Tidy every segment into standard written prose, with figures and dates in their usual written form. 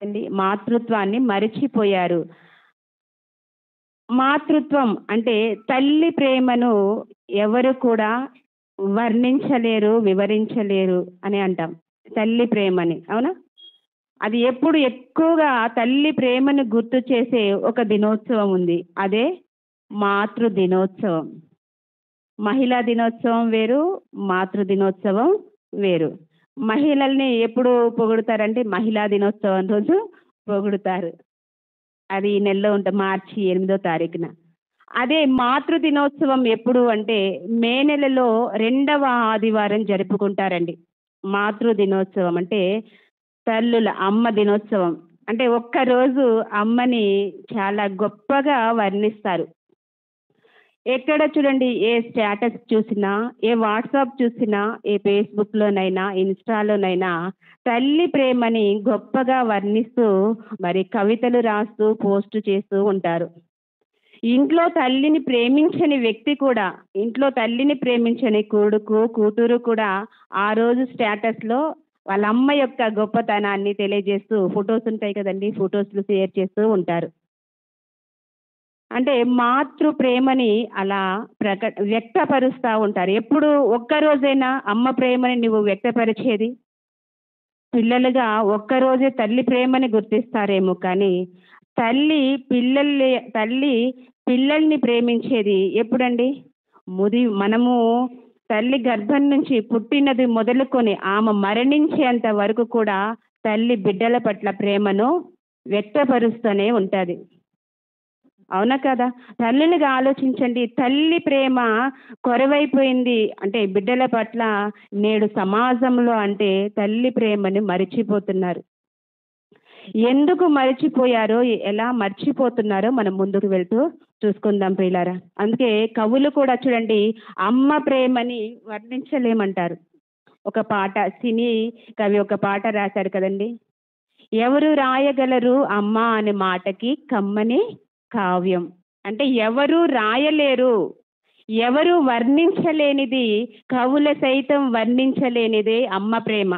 అండి మాతృత్వాన్ని మరిచిపోయారు. మాతృత్వం అంటే తల్లి ప్రేమను ఎవరు కూడా వర్ణించలేరు, వివరించలేరు అని అంటాం. తల్లి ప్రేమని. అవునా? అది ఎప్పుడు ఎక్కువగా తల్లి ప్రేమను గుర్తు చేసే ఒక దినోత్సవం ఉంది. అదే మాతృ దినోత్సవం. మహిళా దినోత్సవం వేరు, మాతృ దినోత్సవం వేరు. మహిళల్ని ఎప్పుడు పొగుడుతారంటే మహిళా దినోత్సవం రోజు పొగుడుతారు. అది ఈ నెలలో ఉంటుంది, మార్చి 8వ తారీఖున. అదే మాతృ దినోత్సవం ఎప్పుడు అంటే మే నెలలో 2వ ఆదివారం జరుపుకుంటారండి. మాతృ దినోత్సవం అంటే తల్లుల అమ్మ దినోత్సవం. అంటే ఒక్కరోజు అమ్మని చాలా గొప్పగా వర్ణిస్తారు. ఎక్కడ చూడండి, ఏ స్టేటస్ చూసినా, ఏ వాట్సాప్ చూసినా, ఏ ఫేస్బుక్లోనైనా, ఇన్స్టాలోనైనా తల్లి ప్రేమని గొప్పగా వర్ణిస్తూ మరి కవితలు రాస్తూ పోస్ట్ చేస్తూ ఉంటారు. ఇంట్లో తల్లిని ప్రేమించని వ్యక్తి కూడా, ఇంట్లో తల్లిని ప్రేమించని కొడుకు కూతురు కూడా ఆ రోజు స్టేటస్లో వాళ్ళ అమ్మ యొక్క గొప్పతనాన్ని తెలియజేస్తూ ఫొటోస్ ఉంటాయి కదండి, ఫొటోస్లు షేర్ చేస్తూ ఉంటారు. అంటే మాతృ ప్రేమని అలా వ్యక్తపరుస్తూ ఉంటారు. ఎప్పుడు ఒక్కరోజైనా అమ్మ ప్రేమని నువ్వు వ్యక్తపరిచేది? పిల్లలుగా ఒక్కరోజే తల్లి ప్రేమని గుర్తిస్తారేమో, కానీ తల్లి పిల్లల్ని ప్రేమించేది ఎప్పుడండి? మనము తల్లి గర్భం నుంచి పుట్టినది మొదలుకొని ఆమె మరణించేంత వరకు కూడా తల్లి బిడ్డల పట్ల ప్రేమను వ్యక్తపరుస్తూనే ఉంటుంది. అవునా కదా? తల్లులుగా ఆలోచించండి, తల్లి ప్రేమ కొరవైపోయింది అంటే బిడ్డల పట్ల నేడు సమాజంలో అంటే తల్లి ప్రేమని మరిచిపోతున్నారు. ఎందుకు మరిచిపోయారో, ఎలా మర్చిపోతున్నారో మనం ముందుకు వెళ్తూ చూసుకుందాం ప్రియులారా. అందుకే కవులు కూడా చూడండి అమ్మ ప్రేమని వర్ణించలేమంటారు. ఒక పాట, సినీ కవి ఒక పాట రాశారు కదండి, ఎవరు రాయగలరు అమ్మ అనే మాటకి కమ్మని కావ్యం. అంటే ఎవరు రాయలేరు, ఎవరు వర్ణించలేనిది, కవుల సైతం వర్ణించలేనిదే అమ్మ ప్రేమ.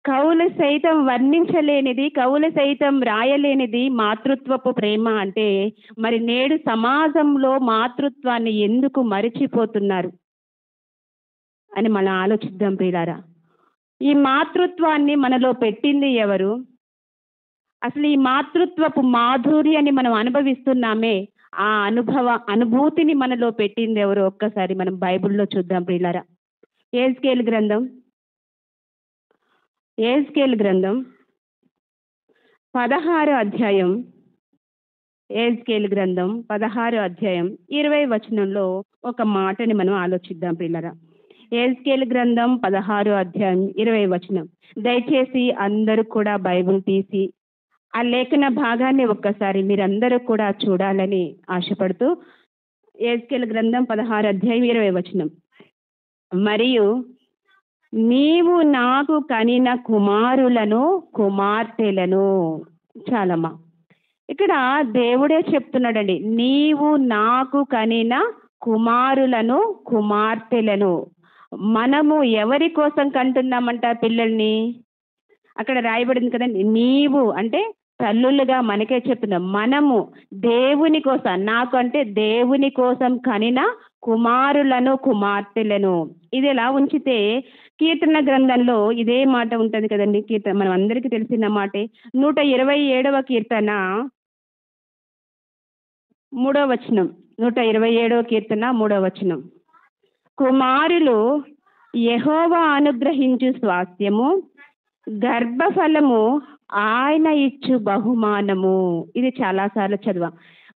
కవులు సైతం వర్ణించలేనిది, కవులు సైతం రాయలేనిది మాతృత్వపు ప్రేమ. అంటే మరి నేడు సమాజంలో మాతృత్వాన్ని ఎందుకు మరిచిపోతున్నారు అని మనం ఆలోచిద్దాం ప్రియులారా. ఈ మాతృత్వాన్ని మనలో పెట్టింది ఎవరు? అసలు ఈ మాతృత్వపు మాధుర్యాన్ని మనం అనుభవిస్తున్నామే, ఆ అనుభూతిని మనలో పెట్టింది ఎవరు? ఒక్కసారి మనం బైబిల్లో చూద్దాం ప్రియులారా. యెహెజ్కేలు గ్రంథం 16వ అధ్యాయం, యెహెజ్కేలు గ్రంథం 16వ అధ్యాయం 20వ వచనంలో ఒక మాటని మనం ఆలోచిద్దాం ప్రియులారా. యెహెజ్కేలు గ్రంథం 16వ అధ్యాయం 20వ వచనం. దయచేసి అందరూ కూడా బైబిల్ తీసి ఆ లేఖన భాగాన్ని ఒక్కసారి మీరందరూ కూడా చూడాలని ఆశపడుతూ, యెహెజ్కేలు గ్రంథం 16వ అధ్యాయం 20వ వచనం. మరియు నీవు నాకు కనిన కుమారులను కుమార్తెలను. చాలమ్మా, ఇక్కడ దేవుడే చెప్తున్నాడండి, నీవు నాకు కనిన కుమారులను కుమార్తెలను. మనము ఎవరి కోసం కంటున్నామంట పిల్లల్ని? అక్కడ రాయబడింది కదండి, నీవు అంటే తల్లులుగా మనకే చెప్తున్నాం. మనము దేవుని కోసం, నాకు అంటే దేవుని కోసం కనిన కుమారులను కుమార్తెలను. ఇది ఎలా ఉంచితే కీర్తన గ్రంథంలో ఇదే మాట ఉంటుంది కదండి. కీర్తన మనం అందరికీ తెలిసిన మాటే, 127వ కీర్తన 3వ వచనం. 127వ కీర్తన 3వ వచనం. కుమారులు యెహోవా అనుగ్రహించు స్వాస్థ్యము, గర్భఫలము ఆయన ఇచ్చు బహుమానము. ఇది చాలాసార్లు చదివా.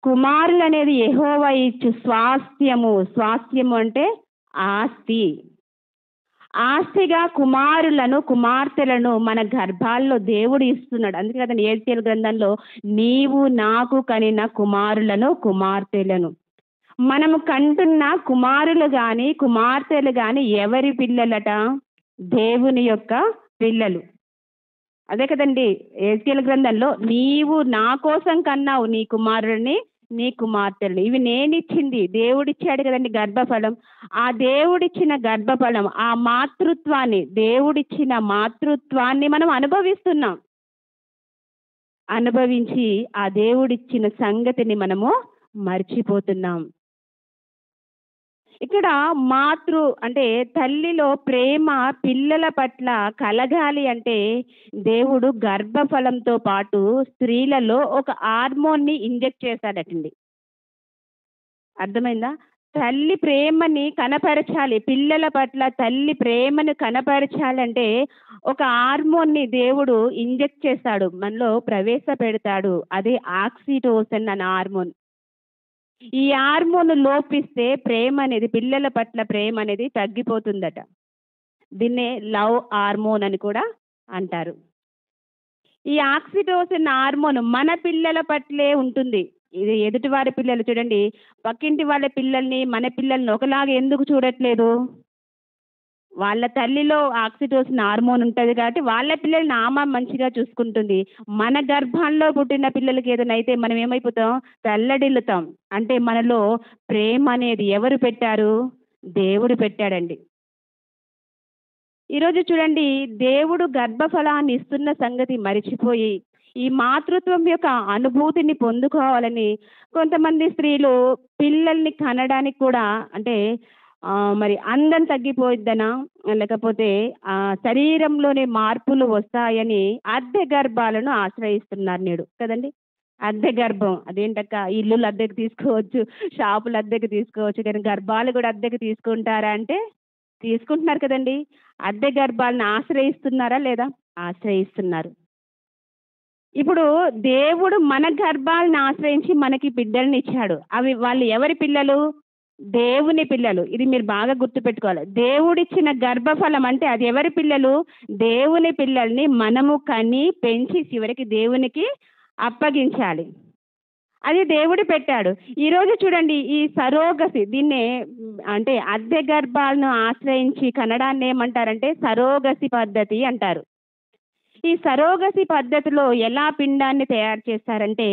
కుమారులు అనేది యెహోవా ఇచ్చు స్వాస్థ్యము. స్వాస్థ్యము అంటే ఆస్తి. ఆస్తిగా కుమారులను కుమార్తెలను మన గర్భాల్లో దేవుడు ఇస్తున్నాడు. అందుకే కదా యెహెజ్కేలు గ్రంథంలో నీవు నాకు కనిన కుమారులను కుమార్తెలను. మనము కంటున్న కుమారులు కానీ కుమార్తెలు కానీ ఎవరి పిల్లలట? దేవుని యొక్క పిల్లలు. అదే కదండి యెహెజ్కేలు గ్రంథంలో, నీవు నా కోసం కన్నావు నీ కుమారుడిని నీ కుమార్తెలు. ఇవి నేనిచ్చింది, దేవుడిచ్చాడు కదండి గర్భఫలం. ఆ దేవుడిచ్చిన గర్భఫలం, ఆ మాతృత్వాన్ని, దేవుడిచ్చిన మాతృత్వాన్ని మనం అనుభవిస్తున్నాం. అనుభవించి ఆ దేవుడిచ్చిన సంగతిని మనము మర్చిపోతున్నాం. ఇక్కడ అంటే తల్లిలో ప్రేమ పిల్లల పట్ల కలగాలి అంటే దేవుడు గర్భఫలంతో పాటు స్త్రీలలో ఒక హార్మోన్ని ఇంజెక్ట్ చేశాడటండి. అర్థమైందా? తల్లి ప్రేమని కనపరచాలి. పిల్లల పట్ల తల్లి ప్రేమను కనపరచాలంటే ఒక హార్మోన్ని దేవుడు ఇంజెక్ట్ చేస్తాడు. మనలో ప్రవేశపెడతాడు. అదే ఆక్సిటోసిన్ అనే హార్మోన్. ఈ హార్మోన్ లోపిస్తే పిల్లల పట్ల ప్రేమ అనేది తగ్గిపోతుందట. దీన్నే లవ్ హార్మోన్ అని కూడా అంటారు. ఈ ఆక్సిటోసిన్ హార్మోన్ మన పిల్లల పట్లే ఉంటుంది. ఇది ఎదుటి వారి పిల్లలు చూడండి, పక్కింటి వాళ్ళ పిల్లల్ని మన పిల్లల్ని ఒకలాగా ఎందుకు చూడట్లేదు? వాళ్ళ తల్లిలో ఆక్సిటోసిన్ హార్మోన్ ఉంటుంది కాబట్టి వాళ్ళ పిల్లల్ని ఆమె మంచిగా చూసుకుంటుంది. మన గర్భంలో పుట్టిన పిల్లలకి ఏదైనా అయితే మనం ఏమైపోతాం? తల్లడిల్లుతాం. అంటే మనలో ప్రేమ అనేది ఎవరు పెట్టారు? దేవుడు పెట్టాడండి. ఈరోజు చూడండి, దేవుడు గర్భఫలాన్ని ఇస్తున్న సంగతి మరిచిపోయి ఈ మాతృత్వం యొక్క అనుభూతిని పొందుకోవాలని కొంతమంది స్త్రీలు పిల్లల్ని కనడానికి కూడా అంటే మరి అందం తగ్గిపోయిద్దనా, లేకపోతే శరీరంలోనే మార్పులు వస్తాయని అద్దె గర్భాలను ఆశ్రయిస్తున్నారు నేడు కదండి. అద్దె గర్భం అదేంటక్క, ఇల్లులు అద్దెకు తీసుకోవచ్చు, షాపులు అద్దెకు తీసుకోవచ్చు, కానీ గర్భాలు కూడా అద్దెకు తీసుకుంటారా అంటే తీసుకుంటున్నారు కదండి. అద్దె గర్భాలను ఆశ్రయిస్తున్నారా లేదా? ఆశ్రయిస్తున్నారు. ఇప్పుడు దేవుడు మన గర్భాలను ఆశ్రయించి మనకి బిడ్డల్ని ఇచ్చాడు. అవి వాళ్ళు ఎవరి పిల్లలు? దేవుని పిల్లలు. ఇది మీరు బాగా గుర్తుపెట్టుకోవాలి. దేవుడిచ్చిన గర్భఫలం అంటే అది ఎవరి పిల్లలు? దేవుని పిల్లల్ని మనము కని పెంచి చివరికి దేవునికి అప్పగించాలి. అది దేవుడు పెట్టాడు. ఈరోజు చూడండి, ఈ సరోగసి దీన్నే అంటే అద్దె గర్భాలను ఆశ్రయించి కనడాన్ని ఏమంటారంటే సరోగసి పద్ధతి అంటారు. ఈ సరోగసి పద్ధతిలో ఎలా పిండాన్ని తయారు చేస్తారంటే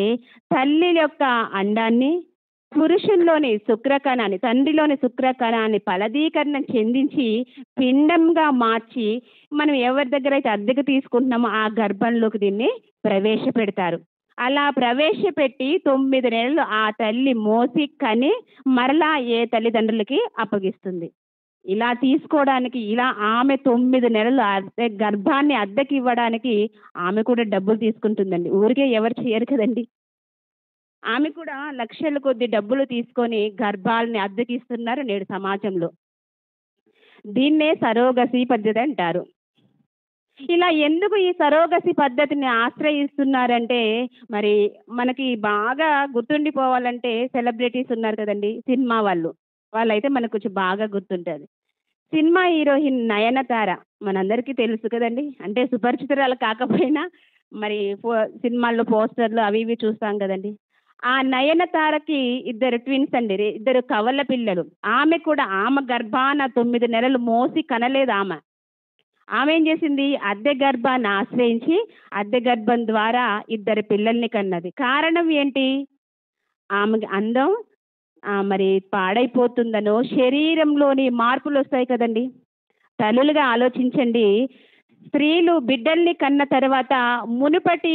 తల్లి యొక్క అండాన్ని పురుషుల్లోని శుక్రకణాన్ని, తండ్రిలోని శుక్రకణాన్ని ఫలదీకరణ చెందించి పిండంగా మార్చి మనం ఎవరి దగ్గర అయితే అద్దెకు తీసుకుంటున్నామో ఆ గర్భంలోకి దీన్ని ప్రవేశపెడతారు. అలా ప్రవేశపెట్టి 9 నెలలు ఆ తల్లి మోసి కని మరలా ఏ తల్లిదండ్రులకి అప్పగిస్తుంది. ఇలా తీసుకోవడానికి ఇలా ఆమె 9 నెలలు గర్భాన్ని అద్దెకి ఇవ్వడానికి ఆమె కూడా డబ్బులు తీసుకుంటుందండి. ఊరికే ఎవరు చేయరు కదండి. ఆమె కూడా లక్షల కొద్ది డబ్బులు తీసుకొని గర్భాలని అద్దెకి ఇస్తున్నారు నేడు సమాజంలో. దీన్నే సరోగసి పద్ధతి అంటారు. ఇలా ఎందుకు ఈ సరోగసి పద్ధతిని ఆశ్రయిస్తున్నారంటే మరి మనకి బాగా గుర్తుండిపోవాలంటే సెలబ్రిటీస్ ఉన్నారు కదండి, సినిమా వాళ్ళైతే మనకు కొంచెం బాగా గుర్తుంటుంది. సినిమా హీరోయిన్ నయనతార మనందరికీ తెలుసు కదండి. అంటే సుపరిచితురాలు కాకపోయినా మరి సినిమాల్లో పోస్టర్లు అవి ఇవి చూస్తాం కదండి. ఆ నయనతారకి 2 ట్విన్స్ అండి, 2 కవల పిల్లలు. ఆమె కూడా ఆమె గర్భాన 9 నెలలు మోసి కనలేదు. ఆమె ఏం చేసింది? అద్దె గర్భాన్ని ఆశ్రయించి అద్దె గర్భం ద్వారా 2 పిల్లల్ని కన్నది. కారణం ఏంటి? ఆమెకి అందం మరి పాడైపోతుందనో శరీరంలోని మార్పులు వస్తాయి కదండి. తల్లులుగా ఆలోచించండి, స్త్రీలు బిడ్డల్ని కన్న తర్వాత మునుపటి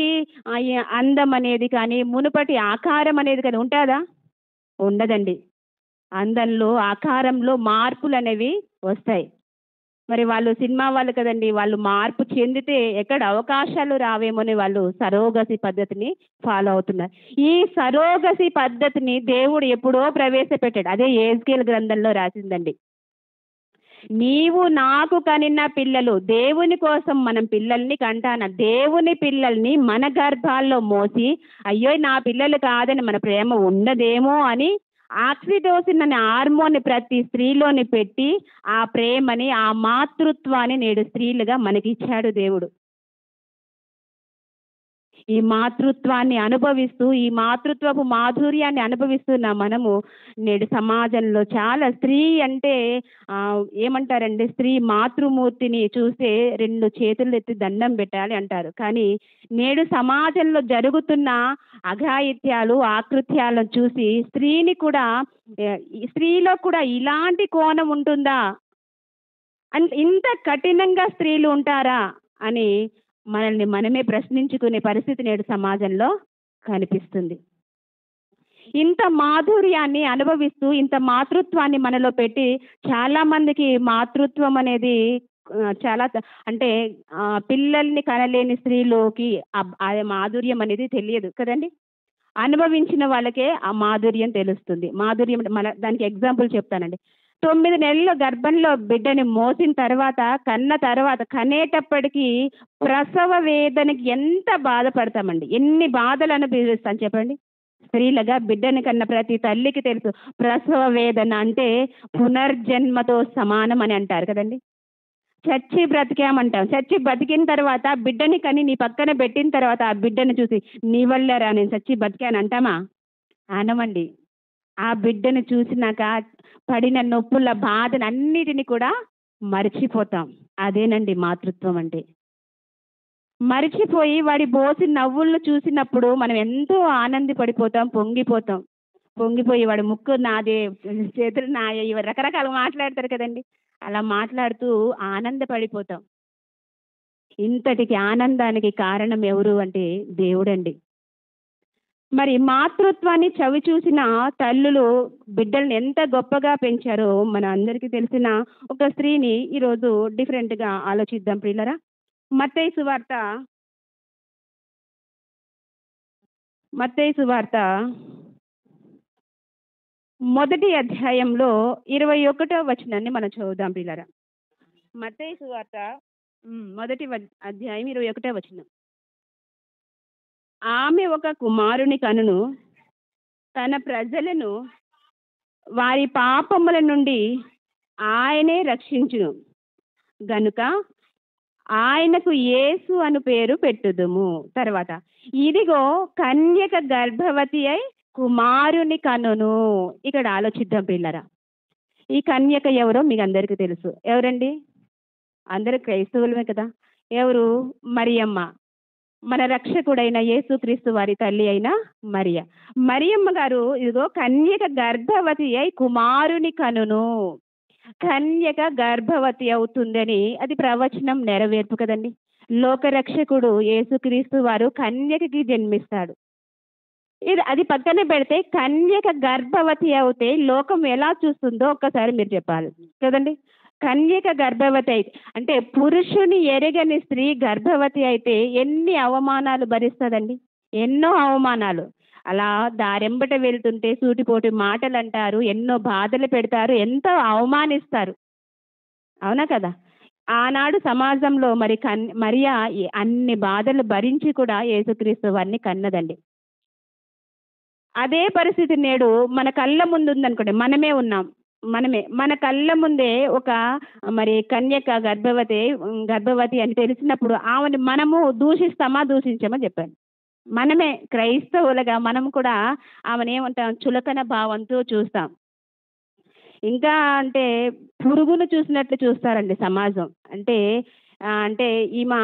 అందం అనేది కానీ మునుపటి ఆకారం అనేది కానీ ఉంటుందా? ఉండదండి. అందంలో ఆకారంలో మార్పులు అనేవి వస్తాయి. మరి వాళ్ళు సినిమా వాళ్ళు కదండి, వాళ్ళు మార్పు చెందితే ఎక్కడ అవకాశాలు రావేమోని వాళ్ళు సరోగసి పద్ధతిని ఫాలో అవుతున్నారు. ఈ సరోగసి పద్ధతిని దేవుడు ఎప్పుడో ప్రవేశపెట్టాడు. అదే యెహెజ్కేలు గ్రంథంలో రాసిందండి. నీవు నాకు కనిన పిల్లలు, దేవుని కోసం మనం పిల్లల్ని కంటాన, దేవుని పిల్లల్ని మన గర్భాల్లో మోసి అయ్యో నా పిల్లలు కాదని మన ప్రేమ ఉండదేమో అని ఆక్సిటోసిన్ అనే హార్మోన్ని ప్రతి స్త్రీలోని పెట్టి ఆ ప్రేమని ఆ మాతృత్వాన్ని నేడు స్త్రీలుగా మనకిచ్చాడు దేవుడు. ఈ మాతృత్వాన్ని అనుభవిస్తూ ఈ మాతృత్వపు మాధుర్యాన్ని అనుభవిస్తున్న మనము నేడు సమాజంలో చాలా స్త్రీ అంటే ఏమంటారండి, స్త్రీ మాతృమూర్తిని చూస్తే 2 చేతులు ఎత్తి దండం పెట్టాలి అంటారు. కానీ నేడు సమాజంలో జరుగుతున్న అఘాయిత్యాలు ఆకృత్యాలను చూసి స్త్రీలో కూడా ఇలాంటి కోణం ఉంటుందా, ఇంత కఠినంగా స్త్రీలు ఉంటారా అని మనల్ని మనమే ప్రశ్నించుకునే పరిస్థితి నేడు సమాజంలో కనిపిస్తుంది. ఇంత మాధుర్యాన్ని అనుభవిస్తూ ఇంత మాతృత్వాన్ని మనలో పెట్టి చాలా మందికి మాతృత్వం అనేది చాలా అంటే పిల్లల్ని కనలేని స్త్రీలోకి ఆ మాధుర్యం అనేది తెలియదు కదండి. అనుభవించిన వాళ్ళకే ఆ మాధుర్యం తెలుస్తుంది. మాధుర్యం మన దానికి ఎగ్జాంపుల్ చెప్తానండి. 9 నెలలు గర్భంలో బిడ్డని మోసిన తర్వాత కన్న తర్వాత కనేటప్పటికీ ప్రసవ వేదనకి ఎంత బాధపడతామండి. ఎన్ని బాధలు అనుభవిస్తాం చెప్పండి. స్త్రీలుగా బిడ్డని కన్న ప్రతి తల్లికి తెలుసు ప్రసవ వేదన అంటే పునర్జన్మతో సమానం అని అంటారు కదండి. చచ్చి బ్రతికామంటాం. చచ్చి బతికిన తర్వాత బిడ్డని కని నీ పక్కన పెట్టిన తర్వాత ఆ బిడ్డని చూసి నీ వల్లరా నేను చచ్చి బతికాను అంటామా? అనమండి. ఆ బిడ్డను చూసినాక పడిన నొప్పుల బాధను అన్నిటిని కూడా మర్చిపోతాం. అదేనండి మాతృత్వం అంటే. మరిచిపోయి వాడి బోసి నవ్వులను చూసినప్పుడు మనం ఎంతో ఆనందపడిపోతాం, పొంగిపోతాం. పొంగిపోయి వాడి ముక్కు నాదే, చేతులు నాయే, ఇవి రకరకాలుగా మాట్లాడతారు కదండి. అలా మాట్లాడుతూ ఆనందపడిపోతాం. ఇంతటికి ఆనందానికి కారణం ఎవరు అంటే దేవుడండి. మరి మాతృత్వాన్ని చవి చూసిన తల్లులు బిడ్డల్ని ఎంత గొప్పగా పెంచారో మన అందరికీ తెలిసిన ఒక స్త్రీని ఈరోజు డిఫరెంట్గా ఆలోచిద్దాం ప్రియులరా. మత్తయి సువార్త మొదటి అధ్యాయంలో 21వ వచనాన్ని మనం చదువుదాం ప్రియులరా. మత్తయి సువార్త మొదటి అధ్యాయం 21వ వచనం. ఆమె ఒక కుమారుని కనును, తన ప్రజలను వారి పాపముల నుండి ఆయనే రక్షించును గనుక ఆయనకు యేసు అను పేరు పెట్టుదుము. తర్వాత ఇదిగో కన్యక గర్భవతి అయి కుమారుని కనును. ఇక్కడ ఆలోచిద్దాం పిల్లరా. ఈ కన్యక ఎవరో మీకు అందరికీ తెలుసు. ఎవరండి? అందరూ క్రైస్తవులమే కదా. ఎవరు? మరియమ్మ. మన రక్షకుడైన యేసుక్రీస్తు వారి తల్లి అయిన మరియమ్మ గారు ఇదిగో కన్యక గర్భవతి అయి కుమారుని కనును. కన్యక గర్భవతి అవుతుందని అది ప్రవచనం నెరవేర్పు కదండి. లోకరక్షకుడు యేసుక్రీస్తు వారు కన్యకకి జన్మిస్తాడు. అది పక్కన పెడితే కన్యక గర్భవతి అవుతే లోకం ఎలా చూస్తుందో ఒక్కసారి మీరు చెప్పాలి కదండి. కన్యక గర్భవతి అయితే అంటే పురుషుని ఎరగని స్త్రీ గర్భవతి అయితే ఎన్ని అవమానాలు భరిస్తుందండి. ఎన్నో అవమానాలు. అలా దారెంబట వెళ్తుంటే సూటిపోటి మాటలు అంటారు, ఎన్నో బాధలు పెడతారు, ఎంతో అవమానిస్తారు. అవునా కదా. ఆనాడు సమాజంలో మరియా అన్ని బాధలు భరించి కూడా యేసుక్రీస్తు వారిని కన్నదండి. అదే పరిస్థితి నేడు మన కళ్ళ ముందు ఉందనుకోండి. మనమే ఉన్నాం. మన కళ్ళ ముందే ఒక కన్యక గర్భవతి అని తెలిసినప్పుడు ఆమెను మనము దూషిస్తామా దూషించామా చెప్పండి. మనమే క్రైస్తవులుగా మనం కూడా ఆమెను ఏమంటాం? చులకన భావంతో చూస్తాం. ఇంకా అంటే పురుగును చూసినట్లు చూస్తారండి సమాజం. అంటే ఈమె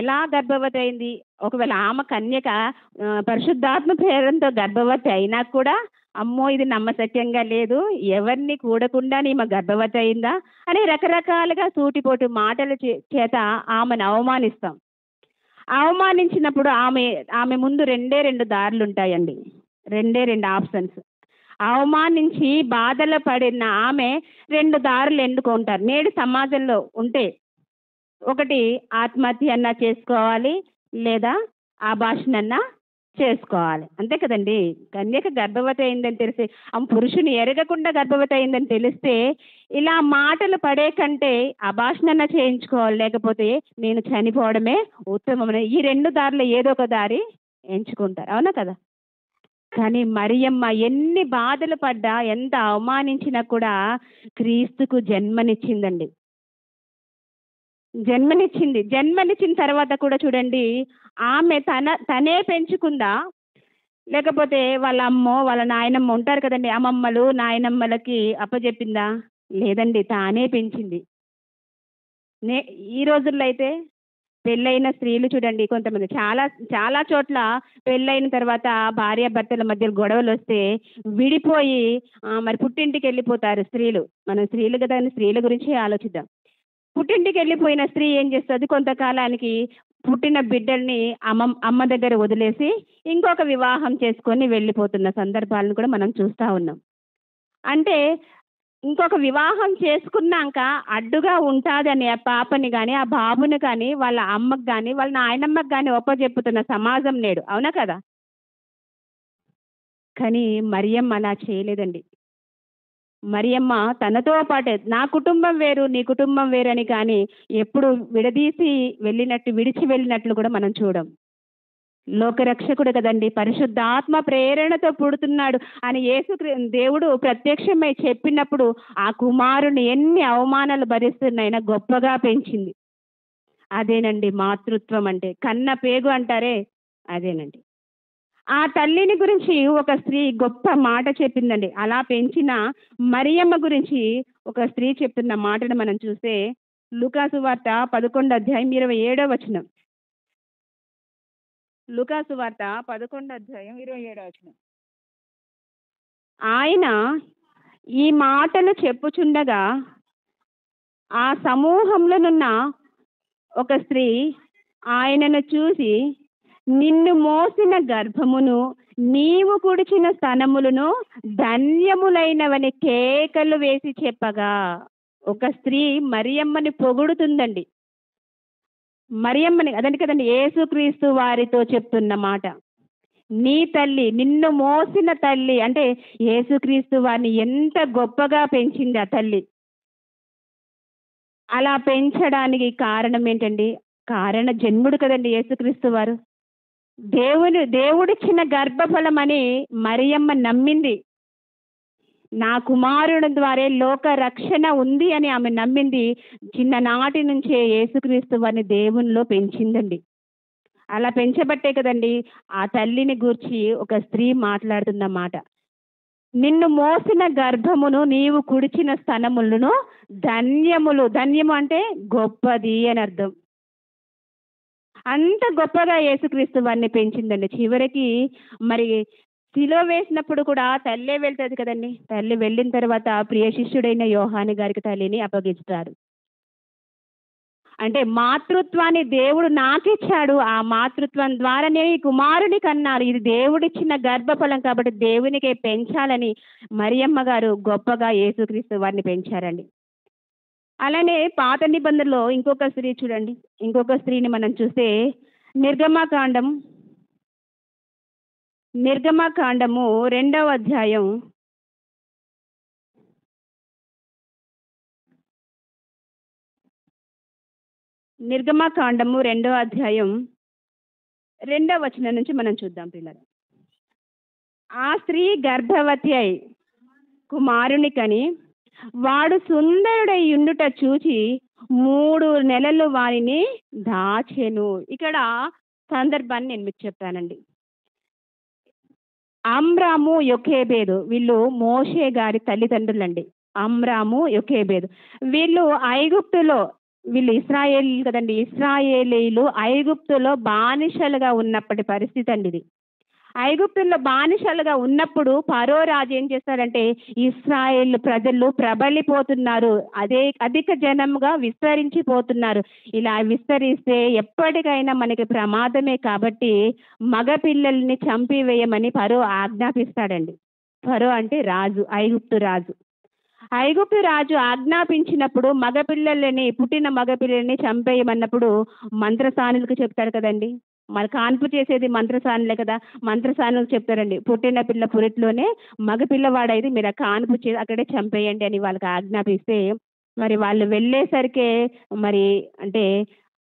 ఎలా గర్భవతి అయింది? ఒకవేళ ఆమె కన్యక పరిశుద్ధాత్మ ప్రేరణతో గర్భవతి అయినా కూడా అమ్మో ఇది నమ్మశక్యంగా లేదు, ఎవరిని కూడకుండా ఈమె గర్భవతి అయిందా అని రకరకాలుగా సూటిపోటు మాటల చేత ఆమెను అవమానిస్తాం. అవమానించినప్పుడు ఆమె ముందు రెండు దారులు ఉంటాయండి. రెండు ఆప్షన్స్. అవమానించి బాధలు పడిన ఆమె 2 దారులు ఎన్నుకుంటారు నేడు సమాజంలో ఉంటే. ఒకటి ఆత్మహత్య అన్నా చేసుకోవాలి, లేదా ఆభాషణన్నా చేసుకోవాలి. అంతే కదండి. కన్యక గర్భవతి అయిందని తెలిసి ఆమె పురుషుని ఎరగకుండా గర్భవతి అయిందని తెలిస్తే ఇలా మాటలు పడే కంటే ఆభాషణన్నా చేయించుకోవాలి, లేకపోతే నేను చనిపోవడమే ఉత్తమమైన ఈ 2 దారులు ఏదో ఒక దారి ఎంచుకుంటారు. అవునా కదా. కానీ మరియమ్మ ఎన్ని బాధలు పడ్డా, ఎంత అవమానించినా కూడా క్రీస్తుకు జన్మనిచ్చిందండి. జన్మనిచ్చిన తర్వాత కూడా చూడండి, ఆమె తనే పెంచుకుందా, లేకపోతే వాళ్ళ అమ్మో వాళ్ళ నాయనమ్మ ఉంటారు కదండి, అమ్మమ్మలు నాయనమ్మలకి అప్పచెప్పిందా? లేదండి, తానే పెంచింది. ఈ రోజుల్లో అయితే పెళ్ళైన స్త్రీలు చూడండి, కొంతమంది చాలా చాలా చోట్ల పెళ్ళైన తర్వాత భార్యాభర్తల మధ్య గొడవలు వస్తే విడిపోయి పుట్టింటికి వెళ్ళిపోతారు స్త్రీలు. మనం స్త్రీలు కదా, స్త్రీల గురించి ఆలోచిద్దాం. పుట్టింటికి వెళ్ళిపోయిన స్త్రీ ఏం చేస్తుంది? కొంతకాలానికి పుట్టిన బిడ్డల్ని అమ్మ దగ్గర వదిలేసి ఇంకొక వివాహం చేసుకొని వెళ్ళిపోతున్న సందర్భాలను కూడా మనం చూస్తూ ఉన్నాం. అంటే ఇంకొక వివాహం చేసుకున్నాక అడ్డుగా ఉంటాదని ఆ పాపని కానీ ఆ బాబుని కానీ వాళ్ళ అమ్మకు కానీ వాళ్ళ నాయనమ్మకి కానీ ఒప్పజెప్పుతున్న సమాజం నేడు, అవునా కదా? కానీ మరియమ్మ అలా చేయలేదండి. మరియమ్మ తనతో పాటే నా కుటుంబం వేరు నీ కుటుంబం వేరు అని కానీ ఎప్పుడు విడిచి వెళ్ళినట్లు కూడా మనం చూడం. లోకరక్షకుడు కదండి, పరిశుద్ధాత్మ ప్రేరణతో పుడుతున్నాడు అని దేవుడు ప్రత్యక్షమై చెప్పినప్పుడు ఆ కుమారుని ఎన్ని అవమానాలు భరిస్తున్నాయినా గొప్పగా పెంచింది. అదేనండి మాతృత్వం అంటే. కన్న పేగు అంటారే, అదేనండి. ఆ తల్లిని గురించి ఒక స్త్రీ గొప్ప మాట చెప్పిందండి. అలా పెంచిన మరియమ్మ గురించి ఒక స్త్రీ చెప్తున్న మాటను మనం చూస్తే లూకాసు వార్త 11 అధ్యాయం 27 వచనం. లూకాసు వార్త 11 అధ్యాయం 27 వచనం. ఆయన ఈ మాటలు చెప్పుచుండగా ఆ సమూహంలోనున్న ఒక స్త్రీ ఆయనను చూసి, నిన్ను మోసిన గర్భమును నీవు కుడిచిన స్తనములను ధన్యములైనవని కేకలు వేసి చెప్పగా, ఒక స్త్రీ మరియమ్మని పొగుడుతుందండి. మరియమ్మని అదండి కదండి యేసుక్రీస్తు వారితో చెప్తున్న మాట. నీ తల్లి, నిన్ను మోసిన తల్లి అంటే యేసుక్రీస్తు వారిని ఎంత గొప్పగా పెంచింది ఆ తల్లి. అలా పెంచడానికి కారణం ఏంటండి? కారణ జన్ముడు కదండి యేసుక్రీస్తు వారు. దేవుడిచ్చిన గర్భఫలం అని మరియమ్మ నమ్మింది. నా కుమారుని ద్వారా లోక రక్షణ ఉంది అని ఆమె నమ్మింది. చిన్ననాటి నుంచే యేసుక్రీస్తు వారిని దేవునిలో పెంచిందండి. అలా పెంచబట్టే కదండి ఆ తల్లిని గూర్చి ఒక స్త్రీ మాట్లాడుతున్న మాట. నిన్ను మోసిన గర్భమును నీవు కుడిచిన స్తనములను ధన్యములు. ధన్యము అంటే గొప్పది అని అర్థం. అంత గొప్పగా యేసుక్రీస్తు వారిని పెంచిందండి. చివరికి మరి శిలువ వేసినప్పుడు కూడా తల్లే వెళ్తుంది కదండి. తల్లి వెళ్ళిన తర్వాత ప్రియ శిష్యుడైన యోహాను గారికి తల్లిని అప్పగిస్తారు. అంటే మాతృత్వాన్ని దేవుడు నాకిచ్చాడు, ఆ మాతృత్వం ద్వారానే ఈ కుమారుని కన్నారు. ఇది దేవుడిచ్చిన గర్భఫలం కాబట్టి దేవునికే పెంచాలని మరియమ్మ గారు గొప్పగా యేసుక్రీస్తు వారిని పెంచారండి. అలానే పాత నిబంధనలో ఇంకొక స్త్రీ చూడండి. ఇంకొక స్త్రీని మనం చూస్తే నిర్గమకాండము 2వ అధ్యాయం 2వ వచనం నుంచి మనం చూద్దాం పిల్లలు. ఆ స్త్రీ గర్భవతి అయి కుమారుని కని వాడు సుందరుడై ఉండుట చూచి 3 నెలలు వారిని దాచెను. ఇక్కడ సందర్భాన్ని నేను మీకు చెప్తానండి. అమ్రాము యొకేబేదు వీళ్ళు మోషే గారి తల్లిదండ్రులండి. అమ్రాము యొకేబేదు వీళ్ళు వీళ్ళు ఇశ్రాయేలీలు కదండి. ఇశ్రాయేలీలు ఐగుప్తులో బానిసలుగా ఉన్నప్పటి పరిస్థితి అండి ఇది. ఐగుప్తుల్లో బానిసలుగా ఉన్నప్పుడు ఫరో రాజు ఏం చేస్తారంటే ఇశ్రాయేల్ ప్రజలు ప్రబలిపోతున్నారు, అధిక జనముగా విస్తరించిపోతున్నారు. ఇలా విస్తరిస్తే ఎప్పటికైనా మనకి ప్రమాదమే కాబట్టి మగపిల్లల్ని చంపివేయమని ఫరో ఆజ్ఞాపిస్తాడండి. ఫరో అంటే రాజు, ఐగుప్తు రాజు ఆజ్ఞాపించినప్పుడు పుట్టిన మగపిల్లల్ని చంపేయమన్నప్పుడు మంత్రసానులకు చెప్తాడు కదండి. మరి కాన్పు చేసేది మంత్రసానులే కదా. మంత్రసానులకు చెప్తారండి, పుట్టిన పిల్ల పురిట్లోనే మగపిల్లవాడైతే మీరు కాన్పు అక్కడే చంపేయండి అని వాళ్ళకి ఆజ్ఞాపిస్తే, మరి వాళ్ళు వెళ్ళేసరికే మరి అంటే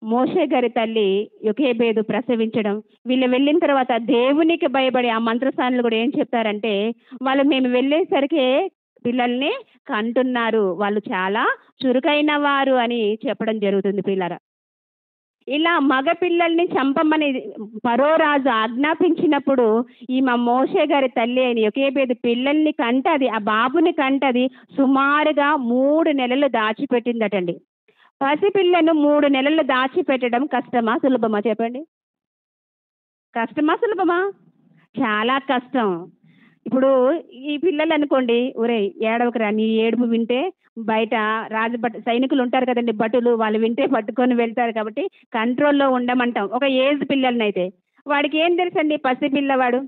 మోషే గారి తల్లి యొకేబేదు ప్రసవించడం. వీళ్ళు వెళ్ళిన తర్వాత దేవునికి భయపడి ఆ మంత్రసానులు కూడా ఏం చెప్తారంటే, మేము వెళ్ళేసరికి పిల్లల్ని కంటున్నారు, వాళ్ళు చాలా చురుకైన వారు అని చెప్పడం జరుగుతుంది పిల్లరా. ఇలా మగ పిల్లల్ని చంపమని ఫరో రాజు ఆజ్ఞాపించినప్పుడు ఈమె మోషే గారి తల్లి అయిన యొకేబేదు పిల్లల్ని కంటది, ఆ బాబుని కంటది. సుమారుగా 3 నెలలు దాచిపెట్టిందటండి. పసిపిల్లను 3 నెలలు దాచిపెట్టడం కష్టమా సులభమా చెప్పండి? కష్టమా సులభమా? చాలా కష్టం. ఇప్పుడు ఈ పిల్లలు అనుకోండి, ఒరేయ్ ఏడవకురా, నీ ఏడుపు వింటే బయట సైనికులు ఉంటారు కదండి, భటులు, వాళ్ళు వింటే పట్టుకొని వెళ్తారు కాబట్టి కంట్రోల్లో ఉండమంటాం ఒక ఏజ్ పిల్లలనైతే. వాడికి ఏం తెలుసండి, పసి పిల్లవాడు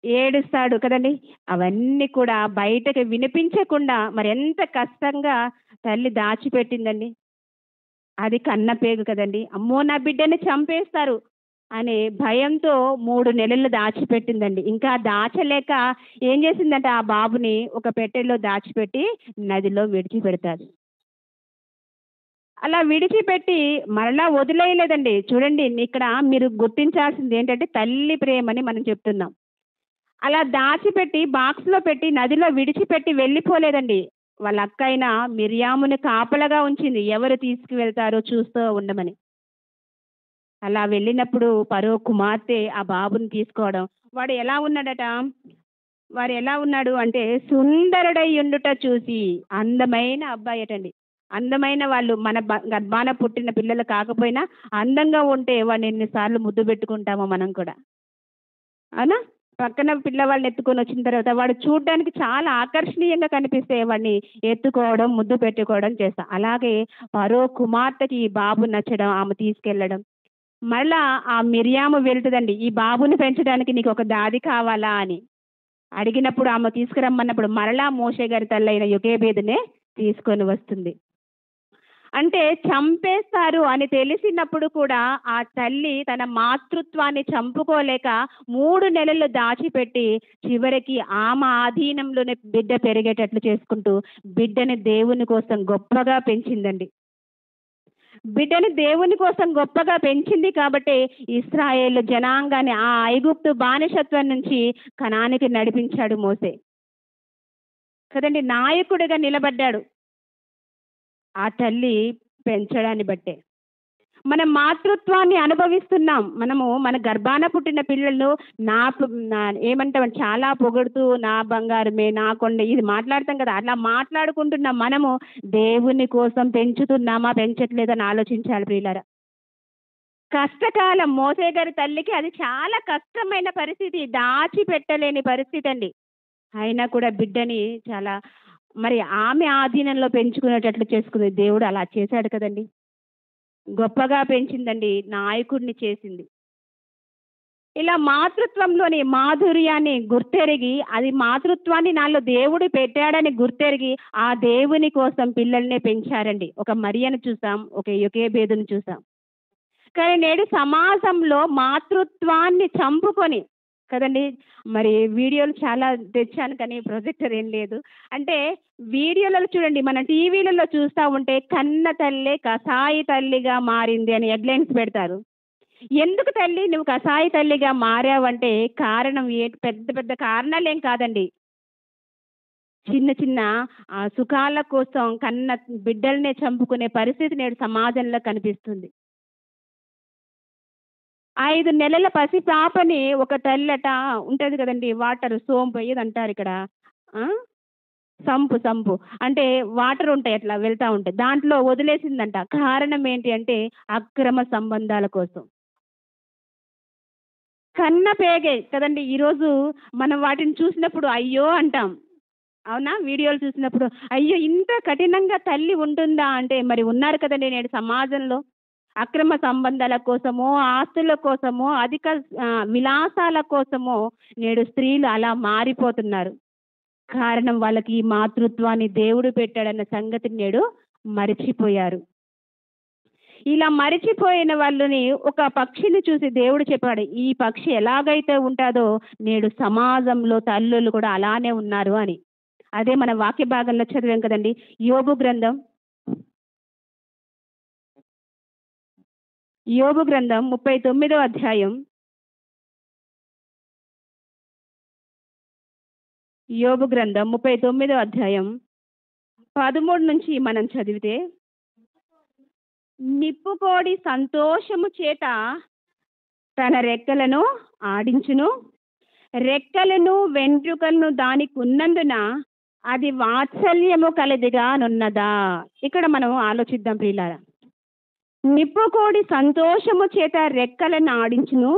ఏడుస్తాడు కదండి. అవన్నీ కూడా బయటకు వినిపించకుండా మరి ఎంత కష్టంగా తల్లి దాచిపెట్టిందండి. అది కన్న పేగు కదండి. అమ్మో నా బిడ్డని చంపేస్తారు అనే భయంతో 3 నెలలు దాచిపెట్టిందండి. ఇంకా దాచలేక ఏం చేసిందంటే ఆ బాబుని ఒక పెట్టెలో దాచిపెట్టి నదిలో విడిచిపెడతాది. అలా విడిచిపెట్టి మరలా వదిలేయలేదండి. చూడండి ఇక్కడ మీరు గుర్తించాల్సింది ఏంటంటే తల్లి ప్రేమని మనం చెప్తున్నాం. అలా దాచిపెట్టి బాక్స్‌లో పెట్టి నదిలో విడిచిపెట్టి వెళ్ళిపోలేదండి. వాళ్ళ అక్కయిన మిర్యాముని కాపలాగా ఉంచింది. ఎవరు తీసుకువెళ్తారో చూస్తూ ఉండమని. అలా వెళ్ళినప్పుడు ఫరో కుమార్తె ఆ బాబుని తీసుకోవడం. వాడు ఎలా ఉన్నాడట? వాడు ఎలా ఉన్నాడు అంటే సుందరుడై ఉండుట చూసి, అందమైన అబ్బాయటండి. అందమైన వాళ్ళు మన గర్భాన పుట్టిన పిల్లలు కాకపోయినా అందంగా ఉంటే వాడిని ఎన్నిసార్లు ముద్దు పెట్టుకుంటామో మనం కూడా. అవునా? పక్కన పిల్లవాడిని ఎత్తుకొని వచ్చిన తర్వాత వాడు చూడ్డానికి చాలా ఆకర్షణీయంగా కనిపిస్తే వాడిని ఎత్తుకోవడం, ముద్దు పెట్టుకోవడం చేస్తాం. అలాగే ఫరో కుమార్తెకి ఈ బాబు నచ్చడం, ఆమె తీసుకెళ్ళడం. మళ్ళా ఆ మిర్యాము వెళ్తదండి, ఈ బాబుని పెంచడానికి నీకు ఒక దాది కావాలా అని అడిగినప్పుడు, ఆమె తీసుకురమ్మన్నప్పుడు మరలా మోషే గారి తల్లైన యోకేబేదునే తీసుకొని వస్తుంది. అంటే చంపేస్తారు అని తెలిసినప్పుడు కూడా ఆ తల్లి తన మాతృత్వాన్ని చంపుకోలేక 3 నెలలు దాచిపెట్టి చివరికి ఆమె ఆధీనంలోనే బిడ్డ పెరిగేటట్లు చేసుకుంటూ బిడ్డని దేవుని కోసం గొప్పగా పెంచిందండి. బిడ్డని దేవుని కోసం గొప్పగా పెంచింది కాబట్టి ఇశ్రాయేలు జనాంగాన్ని ఆ ఐగుప్తు బానిసత్వం నుంచి కనానికి నడిపించాడు మోసే కదండి. నాయకుడిగా నిలబడ్డాడు ఆ తల్లి పెంచడాన్ని బట్టే. మనం మాతృత్వాన్ని అనుభవిస్తున్నాం. మనము మన గర్భాన పుట్టిన పిల్లలను ఏమంటాం, చాలా పొగుడుతూ నా బంగారమే, నా కొండ, ఇది మాట్లాడతాం కదా. అట్లా మాట్లాడుకుంటున్న మనము దేవుని కోసం పెంచుతున్నామా పెంచట్లేదని ఆలోచించాలి ప్రియులారా. కష్టకాలం మోసే గారి తల్లికి అది చాలా కష్టమైన పరిస్థితి, దాచిపెట్టలేని పరిస్థితి అండి. అయినా కూడా బిడ్డని చాలా మరి ఆమె ఆధీనంలో పెంచుకునేటట్లు చేసుకుంది. దేవుడు అలా చేశాడు కదండి. గొప్పగా పెంచిందండి, నాయకుడిని చేసింది. ఇలా మాతృత్వంలోని మాధుర్యాన్ని గుర్తెరిగి, అది మాతృత్వాన్ని నాలో దేవుడు పెట్టాడని గుర్తెరిగి ఆ దేవుని కోసం పిల్లల్నే పెంచారండి. ఒక మరియను చూసాం, ఒక యోకేబేదుని చూసాం. కానీ నేడు సమాజంలో మాతృత్వాన్ని చంపుకొని కదండి. మరి వీడియోలు చాలా తెచ్చాను కానీ ప్రొజెక్టర్ ఏం లేదు. అంటే వీడియోలలో చూడండి, మన టీవీలలో చూస్తూ ఉంటే కన్న తల్లే కసాయి తల్లిగా మారింది అని హెడ్లైన్స్ పెడతారు. ఎందుకు తల్లి నువ్వు కసాయి తల్లిగా మారావంటే కారణం పెద్ద పెద్ద కారణాలు ఏం కాదండి. చిన్న చిన్న సుఖాల కోసం కన్న బిడ్డల్నే చంపుకునే పరిస్థితి నేడు సమాజంలో కనిపిస్తుంది. 5 నెలల పసి పాపని ఒక తల్లట ఉంటది కదండి, వాటర్ సోంపు ఏది అంటారు ఇక్కడ, సంపు అంటే వాటర్ ఉంటాయి, అట్లా వెళ్తా ఉంటాయి, దాంట్లో వదిలేసిందంట. కారణం ఏంటి అంటే అక్రమ సంబంధాల కోసం. కన్న పేగే కదండి. ఈరోజు మనం వాటిని చూసినప్పుడు అయ్యో అంటాం, అవునా? వీడియోలు చూసినప్పుడు అయ్యో ఇంత కఠినంగా తల్లి ఉంటుందా అంటే మరి ఉన్నారు కదండి నేడు సమాజంలో. అక్రమ సంబంధాల కోసమో, ఆస్తుల కోసమో, అధిక విలాసాల కోసమో నేడు స్త్రీలు అలా మారిపోతున్నారు. కారణం వాళ్ళకి ఈ మాతృత్వాన్ని దేవుడు పెట్టాడన్న సంగతిని నేడు మరిచిపోయారు. ఇలా మరిచిపోయిన వాళ్ళని ఒక పక్షిని చూసి దేవుడు చెప్పాడు, ఈ పక్షి ఎలాగైతే ఉంటుందో నేడు సమాజంలో తల్లులు కూడా అలానే ఉన్నారు అని. అదే మన వాక్య భాగంలో చదివాం కదండి. యోబు గ్రంథం 39వ అధ్యాయం. యోబు గ్రంథం 39వ అధ్యాయం 13 నుంచి మనం చదివితే, నిప్పుకోడి సంతోషము చేత తన రెక్కలను ఆడించును, రెక్కలను వెంట్రుకలను దానికి ఉన్నందున అది వాత్సల్యము కలదిగా నున్నదా. ఇక్కడ మనం ఆలోచిద్దాం ప్రియులారా. నిప్పుకోడి సంతోషము చేత రెక్కలను ఆడించును,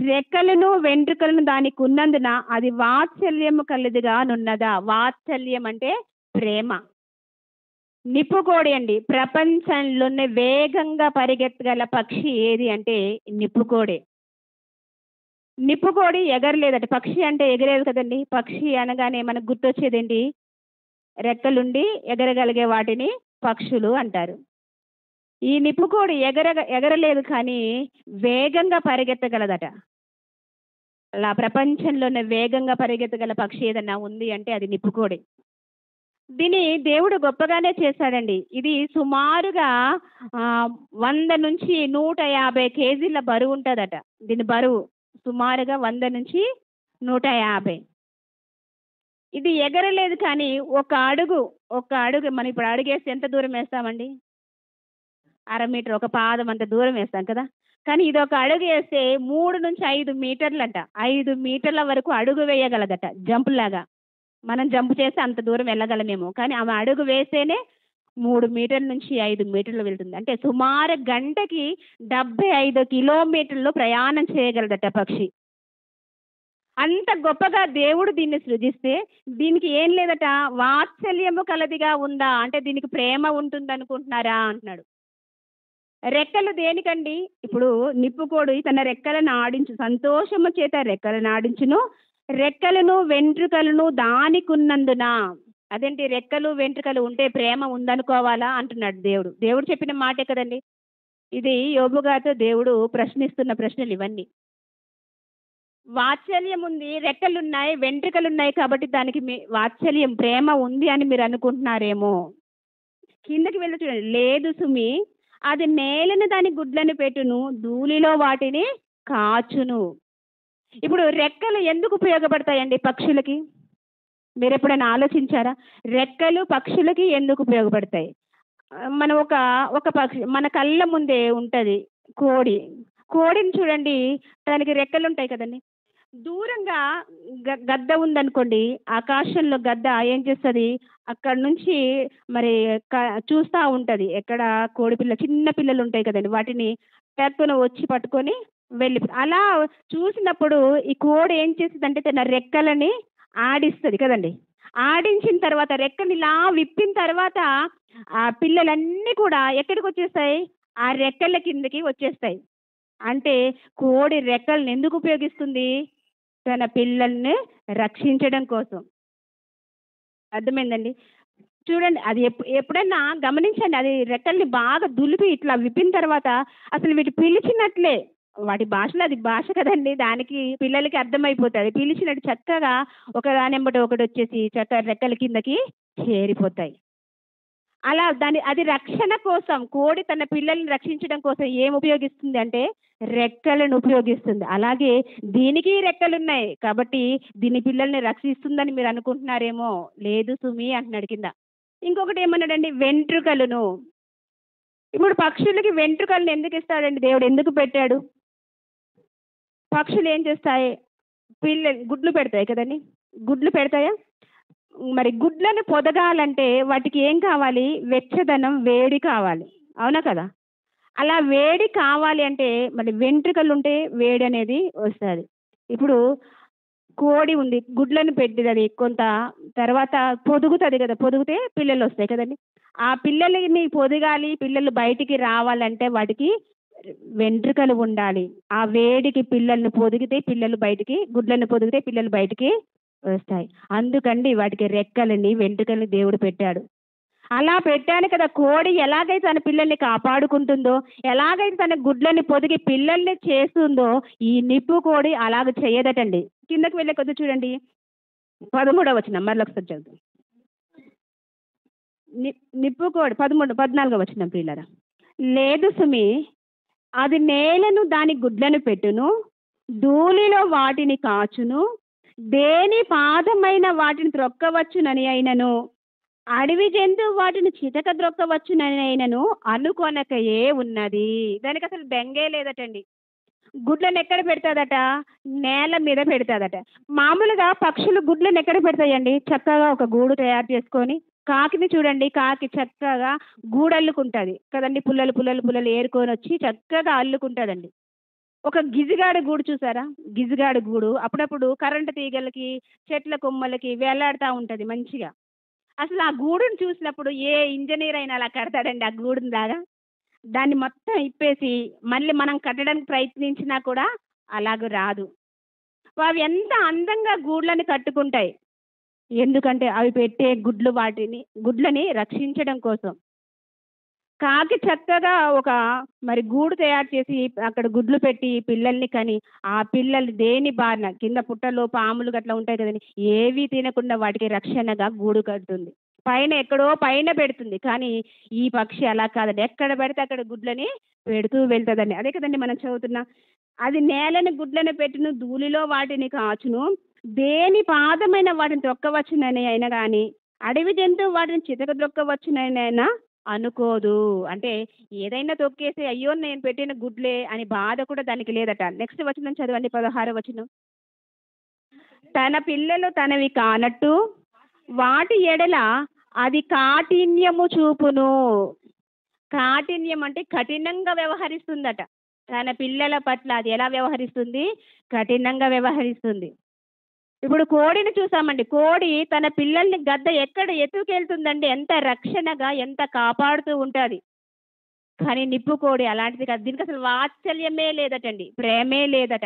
రెక్కలను వెంట్రుకలను దానికి ఉన్నందున అది వాత్సల్యము కలదిగా నున్నదా. వాత్సల్యం అంటే ప్రేమ. నిప్పుకోడి అండి, ప్రపంచంలోనే వేగంగా పరిగెత్తగల పక్షి ఏది అంటే నిప్పుకోడే. నిప్పుకోడి ఎగరలేదట. పక్షి అంటే ఎగరేది కదండి. పక్షి అనగానే మనకు గుర్తొచ్చేదేంటి? రెక్కలుండి ఎగరగలిగే వాటిని పక్షులు అంటారు. ఈ నిప్పుకోడి ఎగరలేదు కానీ వేగంగా పరిగెత్తగలదట. అలా ప్రపంచంలోనే వేగంగా పరిగెత్తగల పక్షి ఏదన్నా ఉంది అంటే అది నిప్పుకోడి. దీన్ని దేవుడు గొప్పగానే చేశాడండి. ఇది సుమారుగా 100 నుంచి 150 కేజీల బరువు ఉంటుందట. దీని బరువు సుమారుగా 100 నుంచి 150. ఇది ఎగరలేదు కానీ ఒక అడుగు మనం ఇప్పుడు అడుగేస్తే ఎంత దూరం వేస్తామండి? 1/2 మీటర్, ఒక పాదం అంత దూరం వేస్తాం కదా. కానీ ఇది ఒక అడుగు వేస్తే 3 నుంచి 5 మీటర్లంట. 5 మీటర్ల వరకు అడుగు వేయగలదట జంప్ లాగా. మనం జంప్ చేస్తే అంత దూరం వెళ్ళగలమేమో, కానీ ఆమె అడుగు వేస్తేనే 3 మీటర్ల నుంచి 5 మీటర్లు వెళ్తుంది. అంటే సుమారు గంటకి 75 కిలోమీటర్లు ప్రయాణం చేయగలదట పక్షి. అంత గొప్పగా దేవుడు దీన్ని సృజిస్తే దీనికి ఏం లేదట, వాత్సల్యము కలదిగా ఉందా అంటే దీనికి ప్రేమ ఉంటుంది అనుకుంటున్నారా అంటున్నాడు. రెక్కలు దేనికండి? ఇప్పుడు నిప్పుకోడి తన రెక్కలను ఆడించు, సంతోషము చేత రెక్కలను ఆడించును, రెక్కలను వెంట్రుకలను దానికున్నందున. అదేంటి, రెక్కలు వెంట్రుకలు ఉంటే ప్రేమ ఉందనుకోవాలా అంటున్నాడు దేవుడు. దేవుడు చెప్పిన మాటే కదండి ఇది. యోబు గారితో దేవుడు ప్రశ్నిస్తున్న ప్రశ్నలు ఇవన్నీ. వాత్సల్యం ఉంది, రెక్కలున్నాయి, వెంట్రుకలున్నాయి కాబట్టి దానికి వాత్సల్యం ప్రేమ ఉంది అని మీరు అనుకుంటున్నారేమో. కిందకి వెళ్ళి చూడండి. లేదు సుమి, అది నేలను దాని గుడ్లను పెట్టును, ధూళిలో వాటిని కాచును. ఇప్పుడు రెక్కలు ఎందుకు ఉపయోగపడతాయండి పక్షులకి? మీరు ఎప్పుడైనా ఆలోచించారా? రెక్కలు పక్షులకి ఎందుకు ఉపయోగపడతాయి? మనం ఒక పక్షి మన కళ్ళ ముందే ఉంటుంది, కోడిని చూడండి, దానికి రెక్కలు ఉంటాయి కదండి. దూరంగా గద్ద ఉందనుకోండి, ఆకాశంలో గద్ద ఏం చేస్తుంది, అక్కడ నుంచి మరి చూస్తూ ఉంటుంది. ఎక్కడ కోడిపిల్ల, చిన్న పిల్లలు ఉంటాయి కదండి, వాటిని టక్కున వచ్చి పట్టుకొని వెళ్ళి, అలా చూసినప్పుడు ఈ కోడి ఏం చేస్తుంది అంటే తన రెక్కలని ఆడిస్తుంది కదండి. ఆడించిన తర్వాత రెక్కని ఇలా విప్పిన తర్వాత ఆ పిల్లలన్నీ కూడా ఎక్కడికి వచ్చేస్తాయి? ఆ రెక్కల కిందకి వచ్చేస్తాయి. అంటే కోడి రెక్కలను ఎందుకు ఉపయోగిస్తుంది? తన పిల్లల్ని రక్షించడం కోసం. అర్థమైందండి? చూడండి, అది ఎప్పుడైనా గమనించండి, అది రెక్కల్ని బాగా దులిపి ఇట్లా విప్పిన తర్వాత అసలు వీటి పిలిచినట్లే, వాటి భాషలో అది భాష కదండి, దానికి పిల్లలకి అర్థమైపోతుంది. పిలిచినట్టు చక్కగా ఒకదానెంబటి ఒకటి వచ్చేసి చక్కగా రెక్కల కిందకి చేరిపోతాయి. అలా అది రక్షణ కోసం, కోడి తన పిల్లల్ని రక్షించడం కోసం ఏం ఉపయోగిస్తుంది అంటే రెక్కలను ఉపయోగిస్తుంది. అలాగే దీనికి రెక్కలున్నాయి కాబట్టి దీని పిల్లల్ని రక్షిస్తుందని మీరు అనుకుంటున్నారేమో. లేదు సుమి అంటున్నాడు కింద. ఇంకొకటి ఏమన్నాడండి, వెంట్రుకలను. ఇప్పుడు పక్షులకి వెంట్రుకలను ఎందుకు ఇస్తాడండి దేవుడు? ఎందుకు పెట్టాడు? పక్షులు ఏం చేస్తాయి? గుడ్లు పెడతాయి కదండి. గుడ్లు పెడతాయా? మరి గుడ్లను పొదగాలంటే వాటికి ఏం కావాలి? వెచ్చదనం, వేడి కావాలి, అవునా కదా? అలా వేడి కావాలి అంటే మరి వెంట్రుకలు ఉంటే వేడి అనేది వస్తుంది. ఇప్పుడు కోడి ఉంది, గుడ్లను పెట్టినది కొంత తర్వాత పొదుగుతుంది కదా, పొదిగితే పిల్లలు వస్తాయి కదండి. ఆ పిల్లలని పొదగాలి, పిల్లలు బయటికి రావాలంటే వాటికి వెంట్రుకలు ఉండాలి. ఆ వేడికి పిల్లల్ని పొదిగితే పిల్లలు బయటికి, గుడ్లను పొదిగితే పిల్లలు బయటికి వస్తాయి. అందుకండి వాటికి రెక్కలని, వెంట్రుకల్ని దేవుడు పెట్టాడు. అలా పెట్టాను కదా. కోడి ఎలాగైతే తన పిల్లల్ని కాపాడుకుంటుందో, ఎలాగైతే తన గుడ్లని పొదిగి పిల్లల్ని చేస్తుందో, ఈ నిప్పు కోడి అలాగ చేయదటండి. కిందకి వెళ్ళే కొద్ది చూడండి, 13వ వచనం మరొక ఒకసారి చదువు. నిప్పు కోడి 14వ వచనం ప్రియులారా. లేదు సుమి, అది నేలను దాని గుడ్లను పెట్టును, ధూళిలో వాటిని కాచును, దేని పాదమైన వాటిని త్రొక్కవచ్చునని అయినను, అడవి జంతువు వాటిని చితక ద్రొక్కవచ్చునని అయినను అనుకొనకయే ఉన్నది. దానికి అసలు బెంగే లేదటండి. గుడ్లను ఎక్కడ పెడతాదట? నేల మీద పెడతాదట. మామూలుగా పక్షులు గుడ్లను ఎక్కడ పెడతాయండి? చక్కగా ఒక గూడు తయారు చేసుకొని కాకిని చూడండి, కాకి చక్కగా గూడల్లుకుంటది కదండి. పుల్లలు పుల్లలు పుల్లలు ఏరుకొని వచ్చి చక్కగా అల్లుకుంటదండి. ఒక గిజిగాడ గూడు చూసారా? గిజిగాడ గూడు అప్పుడప్పుడు కరెంటు తీగలకి, చెట్ల కొమ్మలకి వేలాడుతా ఉంటది మంచిగా. అసలు ఆ గూడుని చూసినప్పుడు ఏ ఇంజినీర్ అయినా అలా కడతాడండి ఆ గూడుని లాగా? దాన్ని మొత్తం ఇప్పేసి మళ్ళీ మనం కట్టడానికి ప్రయత్నించినా కూడా అలాగ రాదు. అవి ఎంత అందంగా గూడ్లని కట్టుకుంటాయి. ఎందుకంటే అవి పెట్టే గుడ్లని రక్షించడం కోసం. కాకి చక్కగా ఒక మరి గూడు తయారు చేసి అక్కడ గుడ్లు పెట్టి పిల్లల్ని కని, ఆ పిల్లలు దేని బారిన కింద పుట్టలో పాములు గట్లా ఉంటాయి కదండీ! ఏవి తినకుండా వాటికి రక్షణగా గూడు కడుతుంది. పైన ఎక్కడో పైన పెడుతుంది. కానీ ఈ పక్షి అలా కాదండి. ఎక్కడ పడితే అక్కడ గుడ్లని పెడుతూ వెళ్తదండి. అదే కదండీ మనం చదువుతున్నాం. అది నేలని గుడ్లను పెట్టును, ధూళిలో వాటిని కాచును. దేని పాదమైన వాటిని తొక్కవచ్చునని అయినా గాని, అడవి జంతువు వాటిని చితక త్రొక్కవచ్చుననైనా అనుకోదు. అంటే ఏదైనా తొక్కేసి అయ్యో! నేను పెట్టిన గుడ్లే అని బాధ కూడా దానికి లేదట. నెక్స్ట్ వచనం చదవండి 16 వచనం. తన పిల్లలు తనవి కానట్టు వాటి ఎడల అది కాఠిన్యము చూపును. కాఠిన్యం అంటే కఠినంగా వ్యవహరిస్తుందట. తన పిల్లల పట్ల అది ఎలా వ్యవహరిస్తుంది? కఠినంగా వ్యవహరిస్తుంది. ఇప్పుడు కోడిని చూసామండి. కోడి తన పిల్లల్ని గద్ద ఎక్కడ ఎత్తుకెళ్తుందండి, ఎంత రక్షణగా ఎంత కాపాడుతూ ఉంటది. కానీ నిప్పు కోడి అలాంటిది కాదు. దీనికి అసలు వాత్సల్యమే లేదటండి. ప్రేమే లేదట.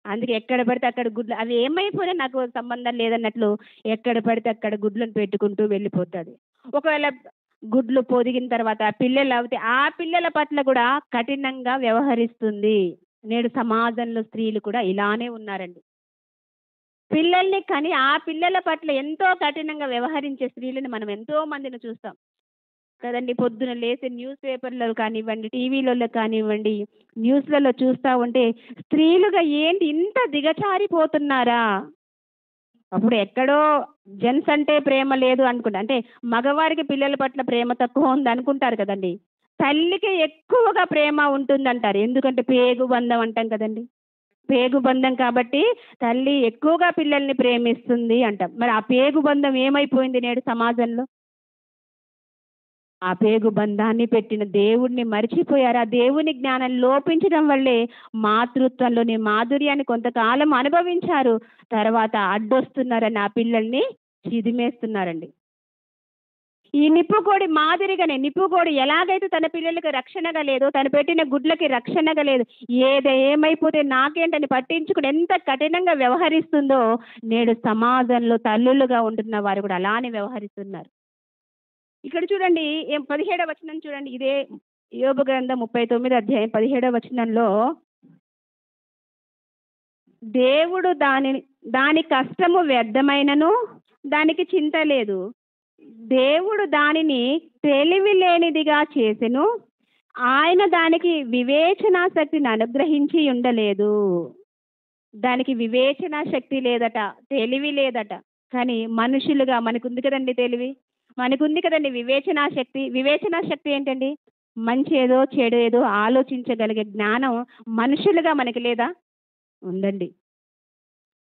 అందుకే ఎక్కడ పడితే అక్కడ గుడ్లు అవి ఏమైపోయినా నాకు సంబంధం లేదన్నట్లు ఎక్కడ పడితే అక్కడ గుడ్లను పెట్టుకుంటూ వెళ్ళిపోతది. ఒకవేళ గుడ్లు పొదిగిన తర్వాత పిల్లలు అవుతే ఆ పిల్లల పట్ల కూడా కఠినంగా వ్యవహరిస్తుంది. నేడు సమాజంలో స్త్రీలు కూడా ఇలానే ఉన్నారండి. పిల్లల్ని కని ఆ పిల్లల పట్ల ఎంతో కఠినంగా వ్యవహరించే స్త్రీలను మనం ఎంతో మందిని చూస్తాం కదండి. పొద్దున లేసి న్యూస్ పేపర్‌లో కానివ్వండి, టీవీలలో కానివ్వండి, న్యూస్‌లలో చూస్తా ఉంటే స్త్రీలుగా ఏంటి ఇంత దిగజారిపోతున్నారా? అప్పుడు ఎక్కడో జెంట్స్ అంటే ప్రేమ లేదు అనుకుంటా. అంటే మగవారికి పిల్లల పట్ల ప్రేమ తక్కువ ఉందనుకుంటారు కదండీ. తల్లికి ఎక్కువగా ప్రేమ ఉంటుందంటారు. ఎందుకంటే పేగు బంధం అంటాం కదండీ. పేగు బంధం కాబట్టి తల్లి ఎక్కువగా పిల్లల్ని ప్రేమిస్తుంది అంటాం. మరి ఆ పేగు బంధం ఏమైపోయింది నేడు సమాజంలో? ఆ పేగు బంధాన్ని పెట్టిన దేవుడిని మరిచిపోయారు. ఆ దేవుని జ్ఞానం లోపించడం వల్లే మాతృత్వంలోని మాధుర్యాన్ని కొంతకాలం అనుభవించారు. తర్వాత అడ్డొస్తున్నారని ఆ పిల్లల్ని చిదిమేస్తున్నారండి. ఈ నిప్పుకోడి మాదిరిగానే నిప్పుకోడి ఎలాగైతే తన పిల్లలకి రక్షణగా లేదో, తను పెట్టిన గుడ్లకి రక్షణగా లేదు. ఏమైపోతే నాకేంటని పట్టించుకుని ఎంత కఠినంగా వ్యవహరిస్తుందో, నేడు సమాజంలో తల్లులుగా ఉంటున్న వారు కూడా అలానే వ్యవహరిస్తున్నారు. ఇక్కడ చూడండి 17వ వచనం చూడండి. ఇదే యోబు గ్రంథం 39 అధ్యాయం 17వ వచనంలో దేవుడు దాని కష్టము వ్యర్థమైనను దానికి చింత లేదు. దేవుడు దానిని తెలివి లేనిదిగా చేసెను. ఆయన దానికి వివేచనా శక్తిని అనుగ్రహించి ఉండలేదు. దానికి వివేచనా శక్తి లేదట, తెలివి లేదట. కానీ మనుషులుగా మనకుంది కదండి తెలివి. మనకుంది కదండి వివేచనా శక్తి. వివేచనా శక్తి ఏంటండి? మంచి ఏదో, చెడు ఏదో ఆలోచించగలిగే జ్ఞానం మనుషులుగా మనకి లేదా? ఉందండి.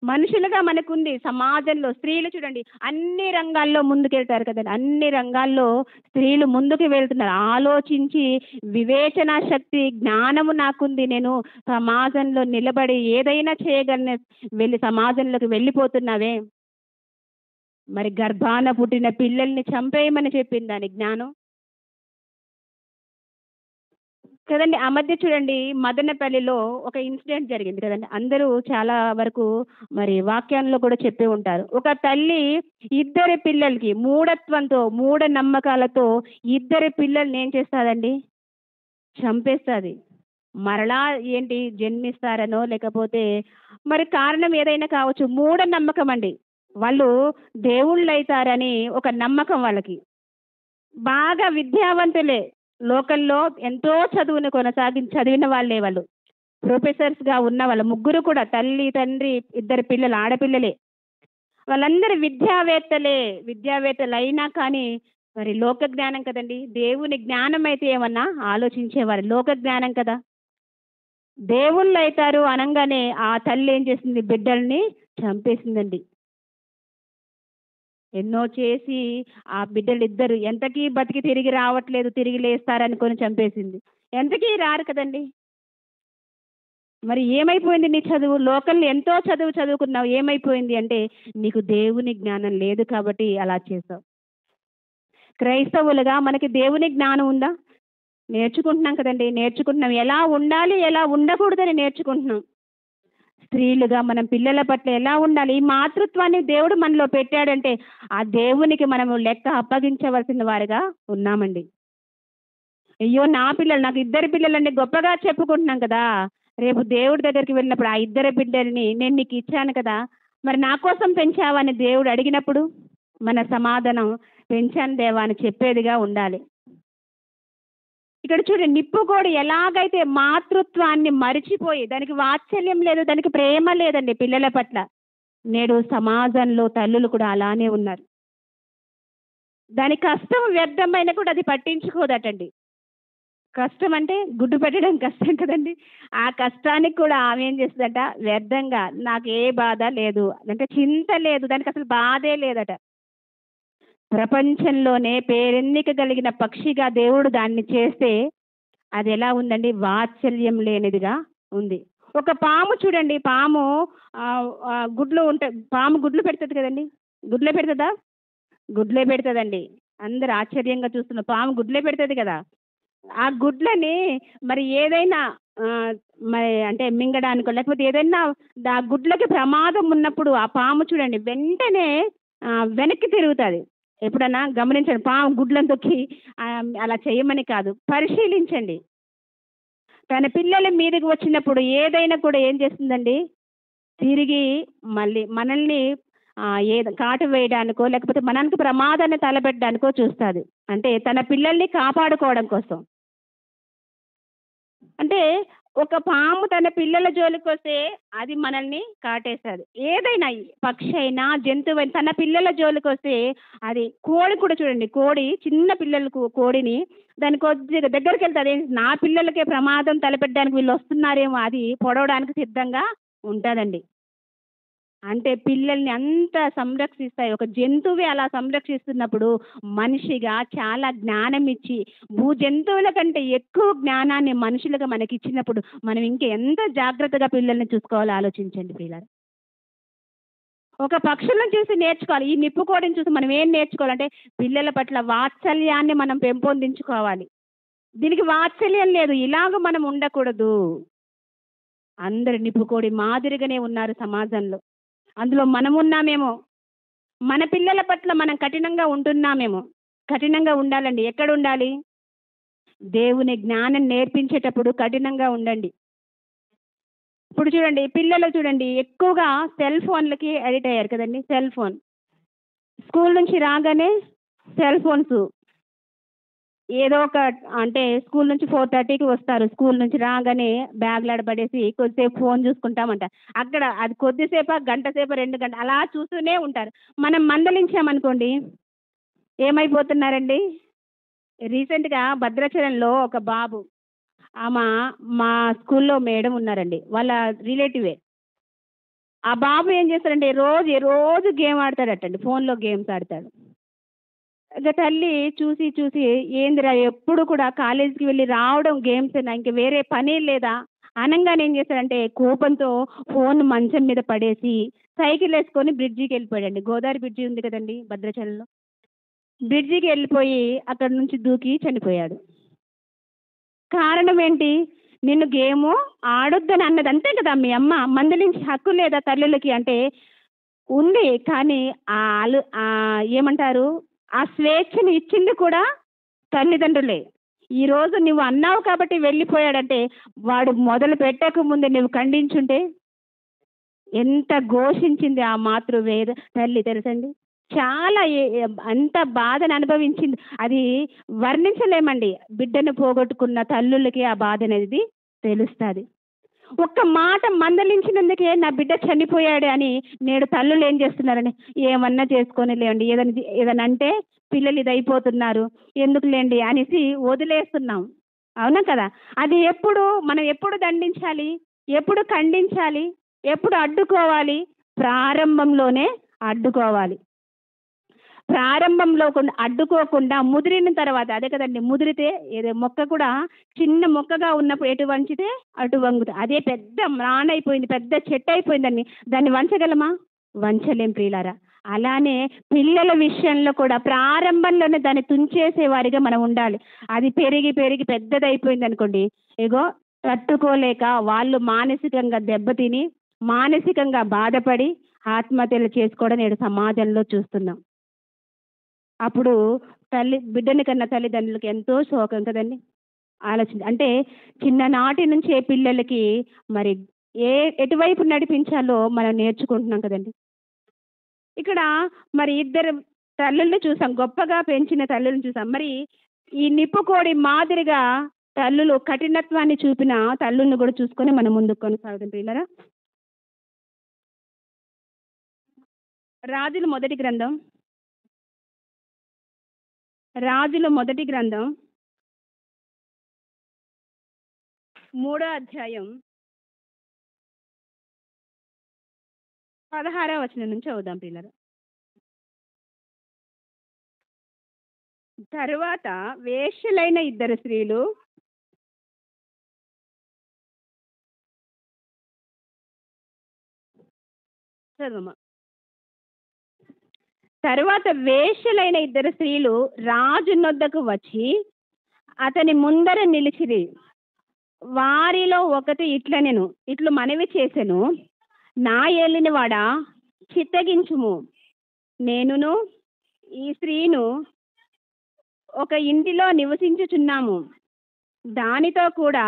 మనుషులుగా మనకుంది. సమాజంలో స్త్రీలు చూడండి అన్ని రంగాల్లో ముందుకెళ్తారు కదండి. అన్ని రంగాల్లో స్త్రీలు ముందుకు వెళ్తున్నారు. ఆలోచించి వివేచనా శక్తి, జ్ఞానము నాకుంది. నేను సమాజంలో నిలబడి ఏదైనా చేయగలను. వెళ్ళి సమాజంలోకి వెళ్ళిపోతున్నావే. మరి గర్భాన పుట్టిన పిల్లల్ని చంపేయమని చెప్పింది దాని జ్ఞానం. కదండి. ఆ మధ్య చూడండి మదనపల్లిలో ఒక ఇన్సిడెంట్ జరిగింది కదండి. అందరూ చాలా వరకు మరి వాక్యాల్లో కూడా చెప్పే ఉంటారు. ఒక తల్లి ఇద్దరి పిల్లలకి మూఢత్వంతో, మూఢనమ్మకాలతో ఇద్దరి పిల్లల్ని ఏం చేస్తాదండి? చంపేస్తది. మరలా ఏంటి జన్మిస్తారనో లేకపోతే మరి కారణం ఏదైనా కావచ్చు. మూఢనమ్మకం అండి. వాళ్ళు దేవుళ్ళైతారని ఒక నమ్మకం వాళ్ళకి. బాగా విద్యావంతులే. లోకల్‌లో ఎంతో చదువుని చదివిన వాళ్ళే వాళ్ళు. ప్రొఫెసర్స్‌గా ఉన్నవాళ్ళు. ముగ్గురు కూడా తల్లి, తండ్రి, ఇద్దరు పిల్లలు ఆడపిల్లలే. వాళ్ళందరూ విద్యావేత్తలే. విద్యావేత్తలైనా కానీ మరి లోక జ్ఞానం కదండీ. దేవుని జ్ఞానం అయితే ఏమన్నా ఆలోచించేవారు. లోక జ్ఞానం కదా! దేవుళ్ళైతారు అనంగానే ఆ తల్లి ఏం చేసింది? బిడ్డల్ని చంపేసిందండి. ఎన్నో చేసి ఆ బిడ్డలిద్దరు ఎంతకీ బతికి తిరిగి రావట్లేదు, తిరిగి లేస్తారనుకొని చంపేసింది. ఎంతకీ రారు కదండి. మరి ఏమైపోయింది నీ చదువు? లోకల్‌లో ఎంతో చదువు చదువుకున్నావు, ఏమైపోయింది అంటే నీకు దేవుని జ్ఞానం లేదు కాబట్టి అలా చేసావు. క్రైస్తవులుగా మనకి దేవుని జ్ఞానం ఉందా? నేర్చుకుంటున్నాం కదండి, నేర్చుకుంటున్నాం. ఎలా ఉండాలి, ఎలా ఉండకూడదని నేర్చుకుంటున్నాం. స్త్రీలుగా మనం పిల్లల పట్ల ఎలా ఉండాలి, ఈ మాతృత్వాన్ని దేవుడు మనలో పెట్టాడంటే ఆ దేవునికి మనము లెక్క అప్పగించవలసిన వారిగా ఉన్నామండి. అయ్యో నా పిల్లలు, నాకు ఇద్దరు పిల్లలండి గొప్పగా చెప్పుకుంటున్నాం కదా. రేపు దేవుడి దగ్గరికి వెళ్ళినప్పుడు ఆ ఇద్దరు బిడ్డల్ని నేను నీకు ఇచ్చాను కదా, మరి నా కోసం పెంచావని దేవుడు అడిగినప్పుడు మన సమాధానం పెంచాను దేవా అని చెప్పేదిగా ఉండాలి. ఇక్కడ చూడండి, నిప్పుకోడి ఎలాగైతే మాతృత్వాన్ని మరిచిపోయి, దానికి వాత్సల్యం లేదు, దానికి ప్రేమ లేదండి పిల్లల పట్ల. నేడు సమాజంలో తల్లులు కూడా అలానే ఉన్నారు. దాని కష్టం వ్యర్థమైన కూడా అది పట్టించుకోదటండి. కష్టం అంటే గుడ్డు పెట్టడం కష్టం కదండి. ఆ కష్టానికి కూడా ఆమె ఏం చేస్తుందట, వ్యర్థంగా నాకు ఏ బాధ లేదు అంటే చింత లేదు, దానికి అసలు బాధే లేదట. ప్రపంచంలోనే పేరెన్నిక కలిగిన పక్షిగా దేవుడు దాన్ని చేస్తే అది ఎలా ఉందండి, వాత్సల్యం లేనిదిగా ఉంది. ఒక పాము చూడండి, పాము గుడ్లు ఉంటాయి, పాము గుడ్లు పెడుతుంది కదండి. గుడ్లే పెడుతుందా? గుడ్లే పెడుతుందండి. అందరు ఆశ్చర్యంగా చూస్తున్నారు, పాము గుడ్లే పెడుతుంది కదా. ఆ గుడ్లని మరి ఏదైనా మరి అంటే మింగడానికో లేకపోతే ఏదైనా ఆ గుడ్లకి ప్రమాదం ఉన్నప్పుడు ఆ పాము చూడండి వెంటనే వెనక్కి తిరుగుతుంది. ఎప్పుడన్నా గమనించండి, పాము గుడ్లను తొక్కి అలా చేయమని కాదు, పరిశీలించండి. తన పిల్లల మీదకి వచ్చినప్పుడు ఏదైనా కూడా ఏం చేస్తుందండి, తిరిగి మళ్ళీ మనల్ని కాటు వేయడానికో లేకపోతే మనకి ప్రమాదాన్ని తలపెట్టడానికో చూస్తుంది. అంటే తన పిల్లల్ని కాపాడుకోవడం కోసం. అంటే ఒక పాము తన పిల్లల జోలికి వస్తే అది మనల్ని కాటేస్తుంది. ఏదైనా పక్షి అయినా జంతువు తన పిల్లల జోలికి వస్తే అది, కోడి కూడా చూడండి, కోడి చిన్న పిల్లలకు కోడిని దాని కొద్దిగా దగ్గరికి వెళ్తుంది, నా పిల్లలకే ప్రమాదం తలపెట్టడానికి వీళ్ళు వస్తున్నారేమో అది పొడవడానికి సిద్ధంగా ఉంటుందండి. అంటే పిల్లల్ని అంత సంరక్షిస్తాయి. ఒక జంతువే అలా సంరక్షిస్తున్నప్పుడు మనిషిగా చాలా జ్ఞానం ఇచ్చి, భూ జంతువుల కంటే ఎక్కువ జ్ఞానాన్ని మనుషులుగా మనకి ఇచ్చినప్పుడు మనం ఇంకా ఎంత జాగ్రత్తగా పిల్లల్ని చూసుకోవాలో ఆలోచించండి పిల్లలు. ఒక పక్షులను చూసి నేర్చుకోవాలి. ఈ నిప్పుకోడిని చూసి మనం ఏం నేర్చుకోవాలంటే పిల్లల పట్ల వాత్సల్యాన్ని మనం పెంపొందించుకోవాలి. దీనికి వాత్సల్యం లేదు, ఇలాగ మనం ఉండకూడదు. అందరు నిప్పుకోడి మాదిరిగానే ఉన్నారు సమాజంలో. అందులో మనం ఉన్నామేమో, మన పిల్లల పట్ల మనం కఠినంగా ఉంటున్నామేమో. కఠినంగా ఉండాలండి. ఎక్కడ ఉండాలి? దేవుని జ్ఞానం నేర్పించేటప్పుడు కఠినంగా ఉండండి. ఇప్పుడు చూడండి, పిల్లలు చూడండి ఎక్కువగా సెల్ ఫోన్లకి అడిక్ట్ అయ్యారు కదండి. సెల్ ఫోన్, స్కూల్ నుంచి రాగానే సెల్ ఫోన్స్, ఏదో ఒక అంటే స్కూల్ నుంచి 4:30కి వస్తారు, స్కూల్ నుంచి రాగానే బ్యాగ్లాడ పడేసి కొద్దిసేపు ఫోన్ చూసుకుంటామంట. అక్కడ అది కొద్దిసేపా, గంట సేపు, 2 గంటలు అలా చూస్తూనే ఉంటారు. మనం మందలించామనుకోండి ఏమైపోతున్నారండి. రీసెంట్గా భద్రాచలంలో ఒక బాబు, ఆమె మా స్కూల్లో మేడం ఉన్నారండి, వాళ్ళ రిలేటివే. ఆ బాబు ఏం చేస్తారంటే రోజు రోజు గేమ్ ఆడతాడటండి, ఫోన్లో గేమ్స్ ఆడతాడు. ఇక తల్లి చూసి చూసి ఏందిరా ఎప్పుడు కూడా కాలేజీకి వెళ్ళి రావడం గేమ్సేనా, ఇంక వేరే పని లేదా అనంగానే ఏం చేశాడంటే కోపంతో ఫోన్ మంచం మీద పడేసి సైకిల్ వేసుకొని బ్రిడ్జికి వెళ్ళిపోయాడండి. గోదావరి బ్రిడ్జి ఉంది కదండి భద్రాచలంలో, బ్రిడ్జికి వెళ్ళిపోయి అక్కడ నుంచి దూకి చనిపోయాడు. కారణం ఏంటి? నిన్ను గేము ఆడొద్దని అన్నది అంతే కదా. మీ అమ్మ మందలించి హక్కు లేదా తల్లులకి అంటే ఉంది, కానీ ఏమంటారు, ఆ స్వేచ్ఛను ఇచ్చింది కూడా తల్లిదండ్రులే. ఈరోజు నువ్వు అన్నావు కాబట్టి వెళ్ళిపోయాడంటే వాడు మొదలు పెట్టక ముందే నువ్వు ఖండించుంటే ఎంత ఘోషించింది ఆ మాతృవేద తల్లి తెలుసండి. చాలా అంత బాధను అనుభవించింది, అది వర్ణించలేమండి. బిడ్డను పోగొట్టుకున్న తల్లులకి ఆ బాధ అనేది తెలుస్తుంది. ఒక్క మాట మందలించినందుకే నా బిడ్డ చనిపోయాడు అని నేడు తల్లులు ఏం చేస్తున్నారని, ఏమన్నా చేసుకొని లేండి, ఏదైనా అంటే పిల్లలు ఇదైపోతున్నారు ఎందుకులేండి అనేసి వదిలేస్తున్నాం. అవునా కదా? అది మనం ఎప్పుడు దండించాలి, ఎప్పుడు ఖండించాలి, ఎప్పుడు అడ్డుకోవాలి? ప్రారంభంలోనే అడ్డుకోవాలి. ప్రారంభంలో అడ్డుకోకుండా ముదిరిన తర్వాత, అదే కదండి ముదిరితే ఏదో మొక్క కూడా చిన్న మొక్కగా ఉన్నప్పుడు ఎటు వంచితే అటు వంగుతుంది. అదే పెద్ద మ్రానైపోయింది, పెద్ద చెట్టు అయిపోయిందని దాన్ని వంచగలమా? వంచలేం ప్రియులారా. అలానే పిల్లల విషయంలో కూడా ప్రారంభంలోనే దాన్ని తుంచేసే వారిగా మనం ఉండాలి. అది పెరిగి పెరిగి పెద్దదైపోయింది అనుకోండి, ఇగో తట్టుకోలేక వాళ్ళు మానసికంగా దెబ్బతిని, మానసికంగా బాధపడి ఆత్మహత్యలు చేసుకోవడం నేడు సమాజంలో చూస్తున్నాం. అప్పుడు బిడ్డని కన్నా తల్లిదండ్రులకి ఎంతో శోకం కదండి. అంటే చిన్ననాటి నుంచే పిల్లలకి మరి ఎటువైపు నడిపించాలో మనం నేర్చుకుంటున్నాం కదండి. ఇక్కడ మరి ఇద్దరు తల్లుల్ని చూసాం, గొప్పగా పెంచిన తల్లులను చూసాం. మరి ఈ నిప్పుకోడి మాదిరిగా తల్లులు కఠినత్వాన్ని చూపిన తల్లుల్ని కూడా చూసుకొని మనం ముందుకు కొనసాగుతాం పిల్లరా. రాజుల మొదటి గ్రంథం 3వ అధ్యాయం 16వ వచనం నుంచి చదువుదాం పిల్లలు. తరువాత వేశ్యలైన ఇద్దరు స్త్రీలు రాజు నొద్దకు వచ్చి అతని ముందర నిలిచిరి. వారిలో ఒకటి ఇట్లు మనవి చేసెను, నా ఏలినవాడా చిత్తగించుము, నేనును ఈ స్త్రీను ఒక ఇంటిలో నివసించుచున్నాము. దానితో కూడా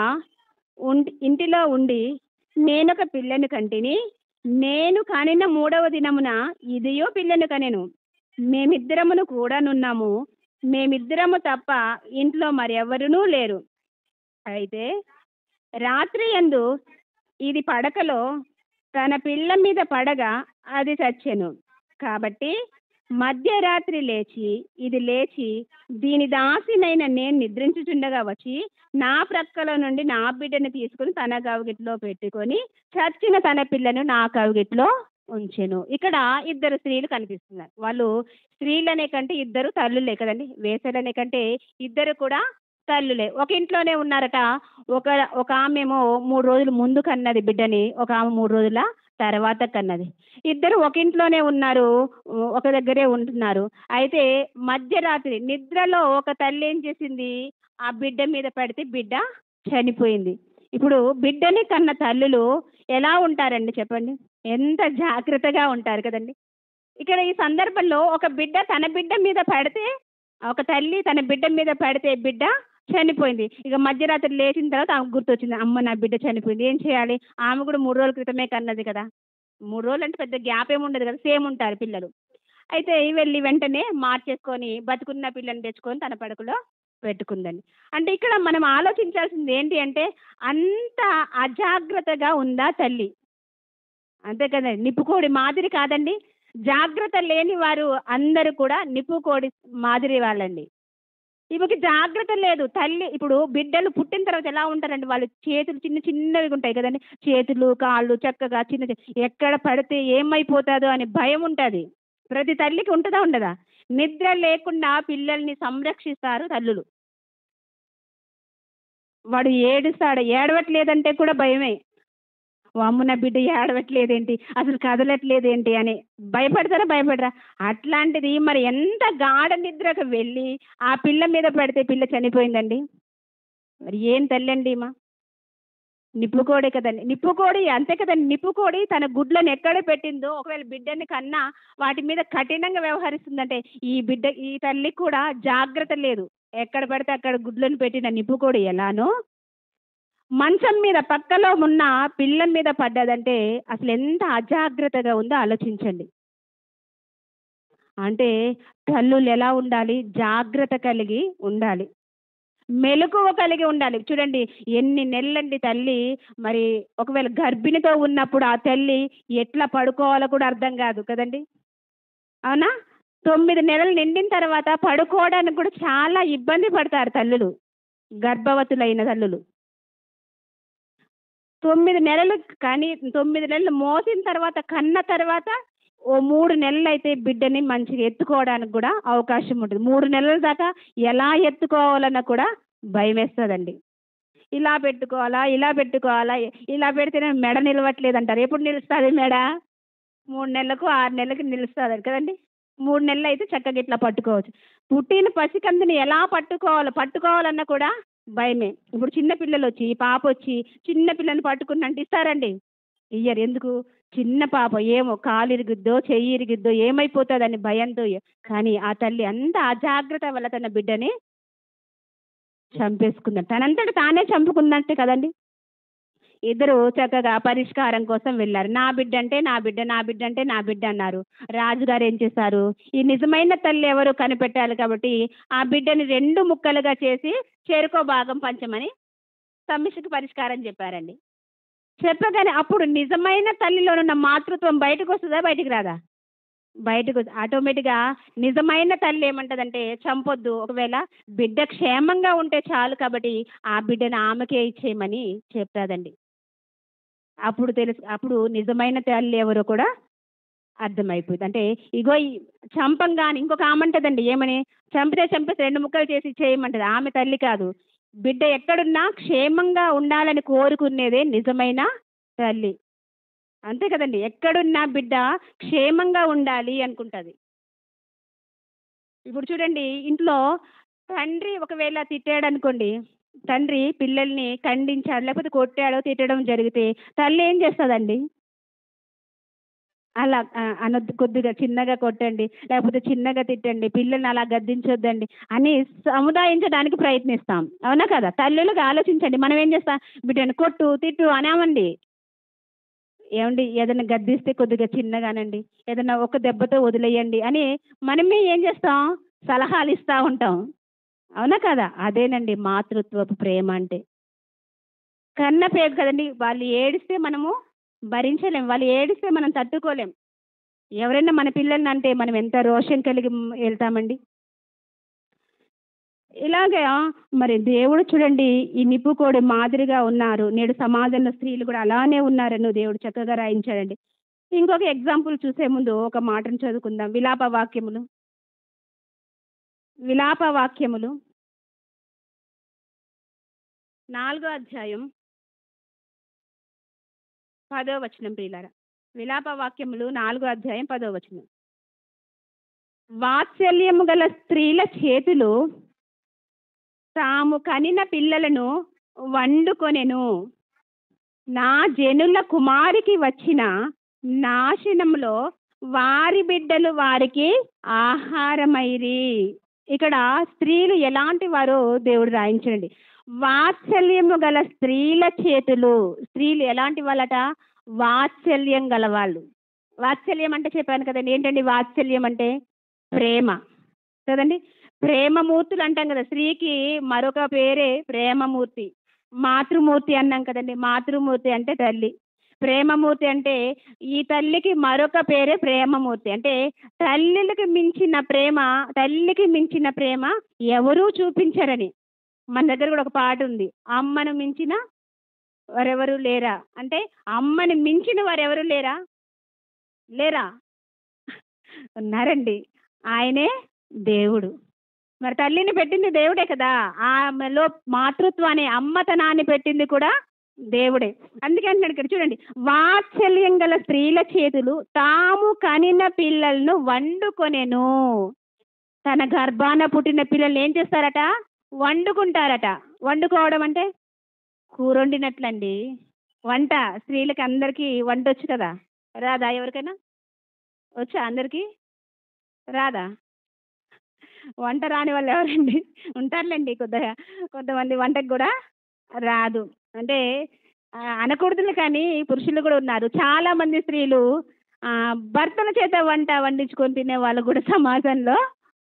ఇంటిలో ఉండి నేనొక పిల్లను కంటిని. నేను కనిన 3వ దినమున ఇదియో పిల్లను కనెను. మేమిద్దరమును కూడా నున్నాము. మేమిద్దరము తప్ప ఇంట్లో మరెవరునూ లేరు. అయితే రాత్రి యందు ఇది పడకలో తన పిల్ల మీద పడగా అది చచ్చెను. కాబట్టి మధ్యరాత్రి లేచి దీని దాసినైన నేను నిద్రించుచుండగా వచ్చి నా ప్రక్కలో నుండి నా బిడ్డను తీసుకుని తన కవిగిట్లో పెట్టుకొని చచ్చిన తన పిల్లను నా కవిగిట్లో ఉంచెను. ఇక్కడ ఇద్దరు స్త్రీలు కనిపిస్తున్నారు. వాళ్ళు స్త్రీలనే కంటే ఇద్దరు తల్లులే కదండి. వేసలనే కంటే ఇద్దరు కూడా తల్లులే. ఒక ఇంట్లోనే ఉన్నారట. ఒక ఆమెమో 3 రోజులు ముందు కన్నది బిడ్డని, ఒక ఆమె 3 రోజుల తర్వాత కన్నది. ఇద్దరు ఒక ఇంట్లోనే ఉన్నారు, ఒక దగ్గరే ఉంటున్నారు. అయితే మధ్యరాత్రి నిద్రలో ఒక తల్లి ఏం చేసింది, ఆ బిడ్డ మీద పడితే బిడ్డ చనిపోయింది. ఇప్పుడు బిడ్డని కన్న తల్లులు ఎలా ఉంటారండి చెప్పండి? ఎంత జాగ్రత్తగా ఉంటారు కదండి. ఇక్కడ ఈ సందర్భంలో ఒక బిడ్డ మీద పడితే, ఒక తల్లి తన బిడ్డ మీద పడితే బిడ్డ చనిపోయింది. ఇక మధ్యరాత్రి లేచిన తర్వాత ఆమెకు గుర్తొచ్చింది, అమ్మ నా బిడ్డ చనిపోయింది, ఏం చేయాలి? ఆమె కూడా 3 రోజుల క్రితమే కన్నది కదా. 3 రోజులు అంటే పెద్ద గ్యాప్ ఏమి ఉండదు కదా, సేమ్ ఉంటారు పిల్లలు. అయితే వెళ్ళి వెంటనే మార్చేసుకొని బతుకున్న పిల్లని తెచ్చుకొని తన పడకలో పెట్టుకుందండి. అంటే ఇక్కడ మనం ఆలోచించాల్సింది ఏంటి అంటే, అంత అజాగ్రత్తగా ఉందా తల్లి? అంతే కదండి. నిప్పుకోడి మాదిరి కాదండి. జాగ్రత్త లేని వారు అందరూ కూడా నిప్పుకోడి మాదిరి వాళ్ళండి. ఈమెకి జాగ్రత్త లేదు. తల్లి ఇప్పుడు బిడ్డలు పుట్టిన తర్వాత ఎలా ఉంటారండి, వాళ్ళు చేతులు చిన్నవి ఉంటాయి కదండి, చేతులు కాళ్ళు చక్కగా ఎక్కడ పడితే ఏమైపోతుందో అని భయం ఉంటుంది. ప్రతి తల్లికి ఉంటుందా ఉండదా? నిద్ర లేకుండా పిల్లల్ని సంరక్షిస్తారు తల్లులు. వాడు ఏడుస్తాడు, ఏడవట్లేదంటే కూడా భయమే. అమ్మ నా బిడ్డ ఏడవట్లేదేంటి, అసలు కదలట్లేదేంటి అని భయపడరా? అట్లాంటిది మరి ఎంత గాఢ నిద్రకు వెళ్ళి ఆ పిల్ల మీద పడితే పిల్ల చనిపోయిందండి. మరి ఏం తల్లి అండి మా? నిప్పుకోడే కదండి. నిప్పుకోడి అంతే కదండి. నిప్పుకోడి తన గుడ్లను ఎక్కడ పెట్టిందో, ఒకవేళ బిడ్డని కన్నా వాటి మీద కఠినంగా వ్యవహరిస్తుందంటే ఈ తల్లి కూడా జాగ్రత్త లేదు. ఎక్కడ పడితే అక్కడ గుడ్లను పెట్టిన నిప్పుకోడి ఎలానో మంచం మీద పక్కలో ఉన్న పిల్ల మీద పడ్డదంటే అసలు ఎంత అజాగ్రత్తగా ఉందో ఆలోచించండి. అంటే తల్లులు ఎలా ఉండాలి? జాగ్రత్త కలిగి ఉండాలి, మెలకువ కలిగి ఉండాలి. చూడండి ఎన్ని నెలలండి తల్లి, మరి ఒకవేళ గర్భిణితో ఉన్నప్పుడు ఆ తల్లి ఎట్లా పడుకోవాలో కూడా అర్థం కాదు కదండి, అవునా? 9 నెలలు నిండిన తర్వాత పడుకోవడానికి కూడా చాలా ఇబ్బంది పడతారు తల్లులు, గర్భవతులైన తల్లులు. 9 నెలలు కానీ 9 నెలలు మోసిన తర్వాత కన్న తర్వాత ఓ 3 నెలలైతే బిడ్డని మంచిగా ఎత్తుకోవడానికి కూడా అవకాశం ఉంటుంది. 3 నెలల దాకా ఎలా ఎత్తుకోవాలన్నా కూడా భయమేస్తదండి. ఇలా పెట్టుకోవాలా? ఇలా పెట్టుకోవాలా? ఇలా పెడితేనే మెడ నిలవట్లేదంటారు. ఎప్పుడు నిలుస్తది మెడ? 3 నెలలకు, 6 నెలలకి నిలుస్తది కదండీ! 3 నెలలైతే చక్కగా ఇట్లా పట్టుకోవచ్చు. పుట్టిన పసికందుని ఎలా పట్టుకోవాలో, పట్టుకోవాలన్నా కూడా భయమే. ఇప్పుడు చిన్న పిల్లలొచ్చి, ఈ పాపొచ్చి చిన్న పిల్లని పట్టుకున్నంటే ఇస్తారండి? ఇయ్యరు. ఎందుకు? చిన్న పాప ఏమో కాలు ఇరిగిద్దో, చెయ్యి ఇరిగిద్దో, ఏమైపోతదని భయంతో కానీ ఆ తల్లి అంత అజాగ్రత్త వల్ల తన బిడ్డని చంపేసుకుందంట. తనంతట తానే చంపుకున్నట్టే కదండీ! ఇద్దరు చక్కగా పరిష్కారం కోసం వెళ్లారు. నా బిడ్డ అంటే నా బిడ్డ, నా బిడ్డ అంటే నా బిడ్డ అన్నారు. రాజుగారు ఏం చేశారు? ఈ నిజమైన తల్లి ఎవరో కనిపెట్టాలి కాబట్టి ఆ బిడ్డని 2 ముక్కలుగా చేసి చెరకో భాగం పంచమని సమస్యకు పరిష్కారం చెప్పారండి. చెప్పగానే అప్పుడు నిజమైన తల్లిలోనున్న మాతృత్వం బయటకొస్తదా? బయటికి రాదా? బయటకు ఆటోమేటిక్‌గా నిజమైన తల్లి ఏమంటదంటే చంపొద్దు. ఒకవేళ బిడ్డ క్షేమంగా ఉంటే చాలు కాబట్టి ఆ బిడ్డని ఆమెకే ఇచ్చేయమని చెప్తాదండి. అప్పుడు నిజమైన తల్లి ఎవరో కూడా అర్థమైపోద్ది. అంటే ఇగో ఈ చంపంగానే ఇంకొక ఆమంటదండి ఏమని? చంపేసి 2 ముక్కలు చేసి ఇచ్చేయమంటది. ఆమె తల్లి కాదు. బిడ్డ ఎక్కడున్నా క్షేమంగా ఉండాలని కోరుకునేదే నిజమైన తల్లి. అంతే కదండీ! ఎక్కడున్నా బిడ్డ క్షేమంగా ఉండాలి అనుకుంటది. ఇప్పుడు చూడండి ఇంట్లో తండ్రి ఒకవేళ తిట్టాడనుకోండి, తండ్రి పిల్లల్ని ఖండించాడు, లేకపోతే కొట్టాడో, తిట్టడం జరిగితే తల్లి ఏం చేస్తదండి? అలా అనొద్దు, కొద్దిగా చిన్నగా కొట్టండి, లేకపోతే చిన్నగా తిట్టండి, పిల్లల్ని అలా గద్దించొద్దండి అని సముదాయించడానికి ప్రయత్నిస్తాం. అవునా కదా? తల్లులుగా ఆలోచించండి. మనం ఏం చేస్తాం? బిడ్డని కొట్టు, తిట్టు అనామండి. ఏవండీ ఏదైనా గద్దిస్తే కొద్దిగా చిన్నగానండి, ఏదైనా ఒక దెబ్బతో వదిలేయండి అని మనమే ఏం చేస్తాం? సలహాలు ఇస్తా ఉంటాం. అవునా కదా? అదేనండి మాతృత్వపు ప్రేమ అంటే. కన్న పేగు కదండీ! వాళ్ళు ఏడిస్తే మనము భరించలేం. వాళ్ళు ఏడిస్తే మనం తట్టుకోలేం. ఎవరైనా మన పిల్లల్నంటే మనం ఎంత రోషం కలిగి ఎళ్తామండి. ఇలాగా మరి దేవుడు చూడండి ఈ నిప్పుకోడి మాదిరిగా ఉన్నారు. నేడు సమాజంలో స్త్రీలు కూడా అలానే ఉన్నారని దేవుడు చక్కగా రాయించాడండి. ఇంకొక ఎగ్జాంపుల్ చూసే ముందు ఒక మాటను చదువుకుందాం. విలాప వాక్యములు 4 అధ్యాయం 10 వచనం ప్రియులారా. విలాప వాక్యములు 4 అధ్యాయం 10 వచనం. వాత్సల్యము గల స్త్రీల చేతులు తాము కనిన పిల్లలను వండుకొనెను. నా జనుల కుమారికి వచ్చిన నాశనంలో వారి బిడ్డలు వారికి ఆహారమైరి. ఇక్కడ స్త్రీలు ఎలాంటి వారో దేవుడు రాయించండి. వాత్సల్యము గల స్త్రీల చేతులు. స్త్రీలు ఎలాంటి వాళ్ళట? వాత్సల్యం గలవాళ్ళు. వాత్సల్యం అంటే చెప్పాను కదండి. ఏంటండి వాత్సల్యం అంటే? ప్రేమ కదండి. ప్రేమమూర్తులు అంటాం కదా. స్త్రీకి మరొక పేరే ప్రేమమూర్తి. మాతృమూర్తి అన్నాం కదండి. మాతృమూర్తి అంటే తల్లి. ప్రేమమూర్తి అంటే ఈ తల్లికి మరొక పేరే ప్రేమమూర్తి. అంటే తల్లికి మించిన ప్రేమ ఎవరూ చూపించరని. మన దగ్గర కూడా ఒక పాట ఉంది. అమ్మను మించిన వారెవరు లేరా అంటే అమ్మని మించిన వారెవరు లేరా? లేరా? ఉన్నారండి. ఆయనే దేవుడు. మరి తల్లిని పెట్టింది దేవుడే కదా. ఆమెలో మాతృత్వాన్ని, అమ్మతనాన్ని పెట్టింది కూడా దేవుడే. అందుకే అంటున్నాడు ఇక్కడ చూడండి. వాత్సల్యం గల స్త్రీల చేతులు తాము కనిన పిల్లలను వండుకొనెను. తన గర్భాన పుట్టిన పిల్లల్ని ఏం చేస్తారట? వండుకుంటారట. వండుకోవడం అంటే కూరొండినట్లండి. వంట స్త్రీలకి అందరికీ వంట వచ్చు కదా. రాదా? ఎవరికైనా వచ్చా? అందరికీ రాదా? వంట రాని వాళ్ళు ఎవరండి? ఉంటారులేండి కొద్దిగా. కొంతమంది వంటకు కూడా రాదు. అంటే అనకూడదులే కానీ పురుషులు కూడా ఉన్నారు. చాలామంది స్త్రీలు భర్తల చేత వంట వండించుకొని తినే వాళ్ళు కూడా సమాజంలో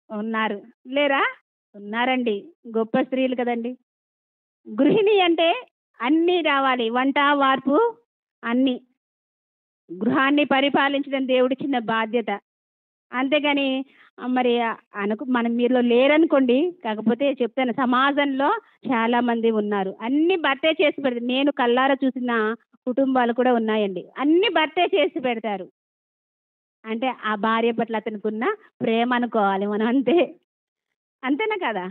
ఉన్నారు. లేరా? ఉన్నారండి. గొప్ప స్త్రీలు కదండి. గృహిణి అంటే అన్నీ రావాలి. వంట, వార్పు అన్నీ. గృహాన్ని పరిపాలించడం దేవుడిచ్చిన బాధ్యత. అంతేగాని మరి మనం మీలో లేరనుకోండి. కాకపోతే చెప్తాను, సమాజంలో చాలామంది ఉన్నారు. అన్ని భర్తే చేసి పెడతారు. నేను కళ్ళారా చూసిన కుటుంబాలు కూడా ఉన్నాయండి. అన్ని భర్తే చేసి పెడతారు. అంటే ఆ భార్య పట్ల అతనికున్న ప్రేమ అనుకోవాలి మనం, అంతే. అంతేనా కదా?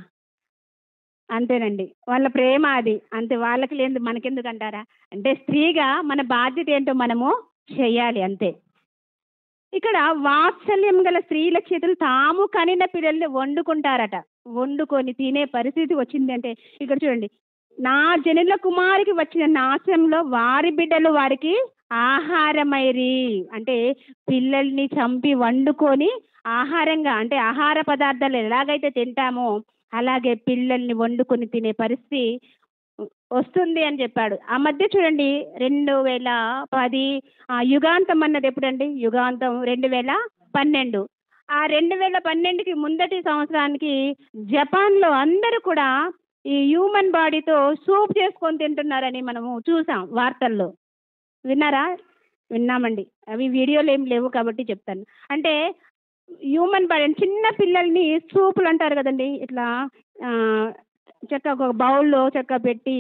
అంతేనండి. వాళ్ళ ప్రేమ అది. అంతే, వాళ్ళకి లేనిది మనకెందుకు అంటారా? అంటే స్త్రీగా మన బాధ్యత ఏంటో మనము చెయ్యాలి అంతే. ఇక్కడ వాత్సల్యం గల స్త్రీల చేతులు తాము కనిన పిల్లల్ని వండుకుంటారట. వండుకొని తినే పరిస్థితి వచ్చిందంటే ఇక్కడ చూడండి. నా జనుల కుమారికి వచ్చిన నాశంలో వారి బిడ్డలు వారికి ఆహారమైరి. అంటే పిల్లల్ని చంపి వండుకొని ఆహారంగా, అంటే ఆహార పదార్థాలు ఎలాగైతే తింటామో అలాగే పిల్లల్ని వండుకొని తినే పరిస్థితి వస్తుంది అని చెప్పాడు. ఆ మధ్య చూడండి 2010 యుగాంతం అన్నది ఎప్పుడండి? యుగాంతం 2012. ఆ 2012కి ముందటి సంవత్సరానికి జపాన్లో అందరూ కూడా ఈ హ్యూమన్ బాడీతో సూప్ చేసుకొని తింటున్నారని మనము చూసాం వార్తల్లో. విన్నారా? విన్నామండి. అవి వీడియోలు ఏం లేవు కాబట్టి చెప్తాను. అంటే హ్యూమన్ బాడీ చిన్న పిల్లల్ని సూపులు అంటారు కదండి, ఇట్లా చక్కగా ఒక బౌల్లో చక్కగా పెట్టి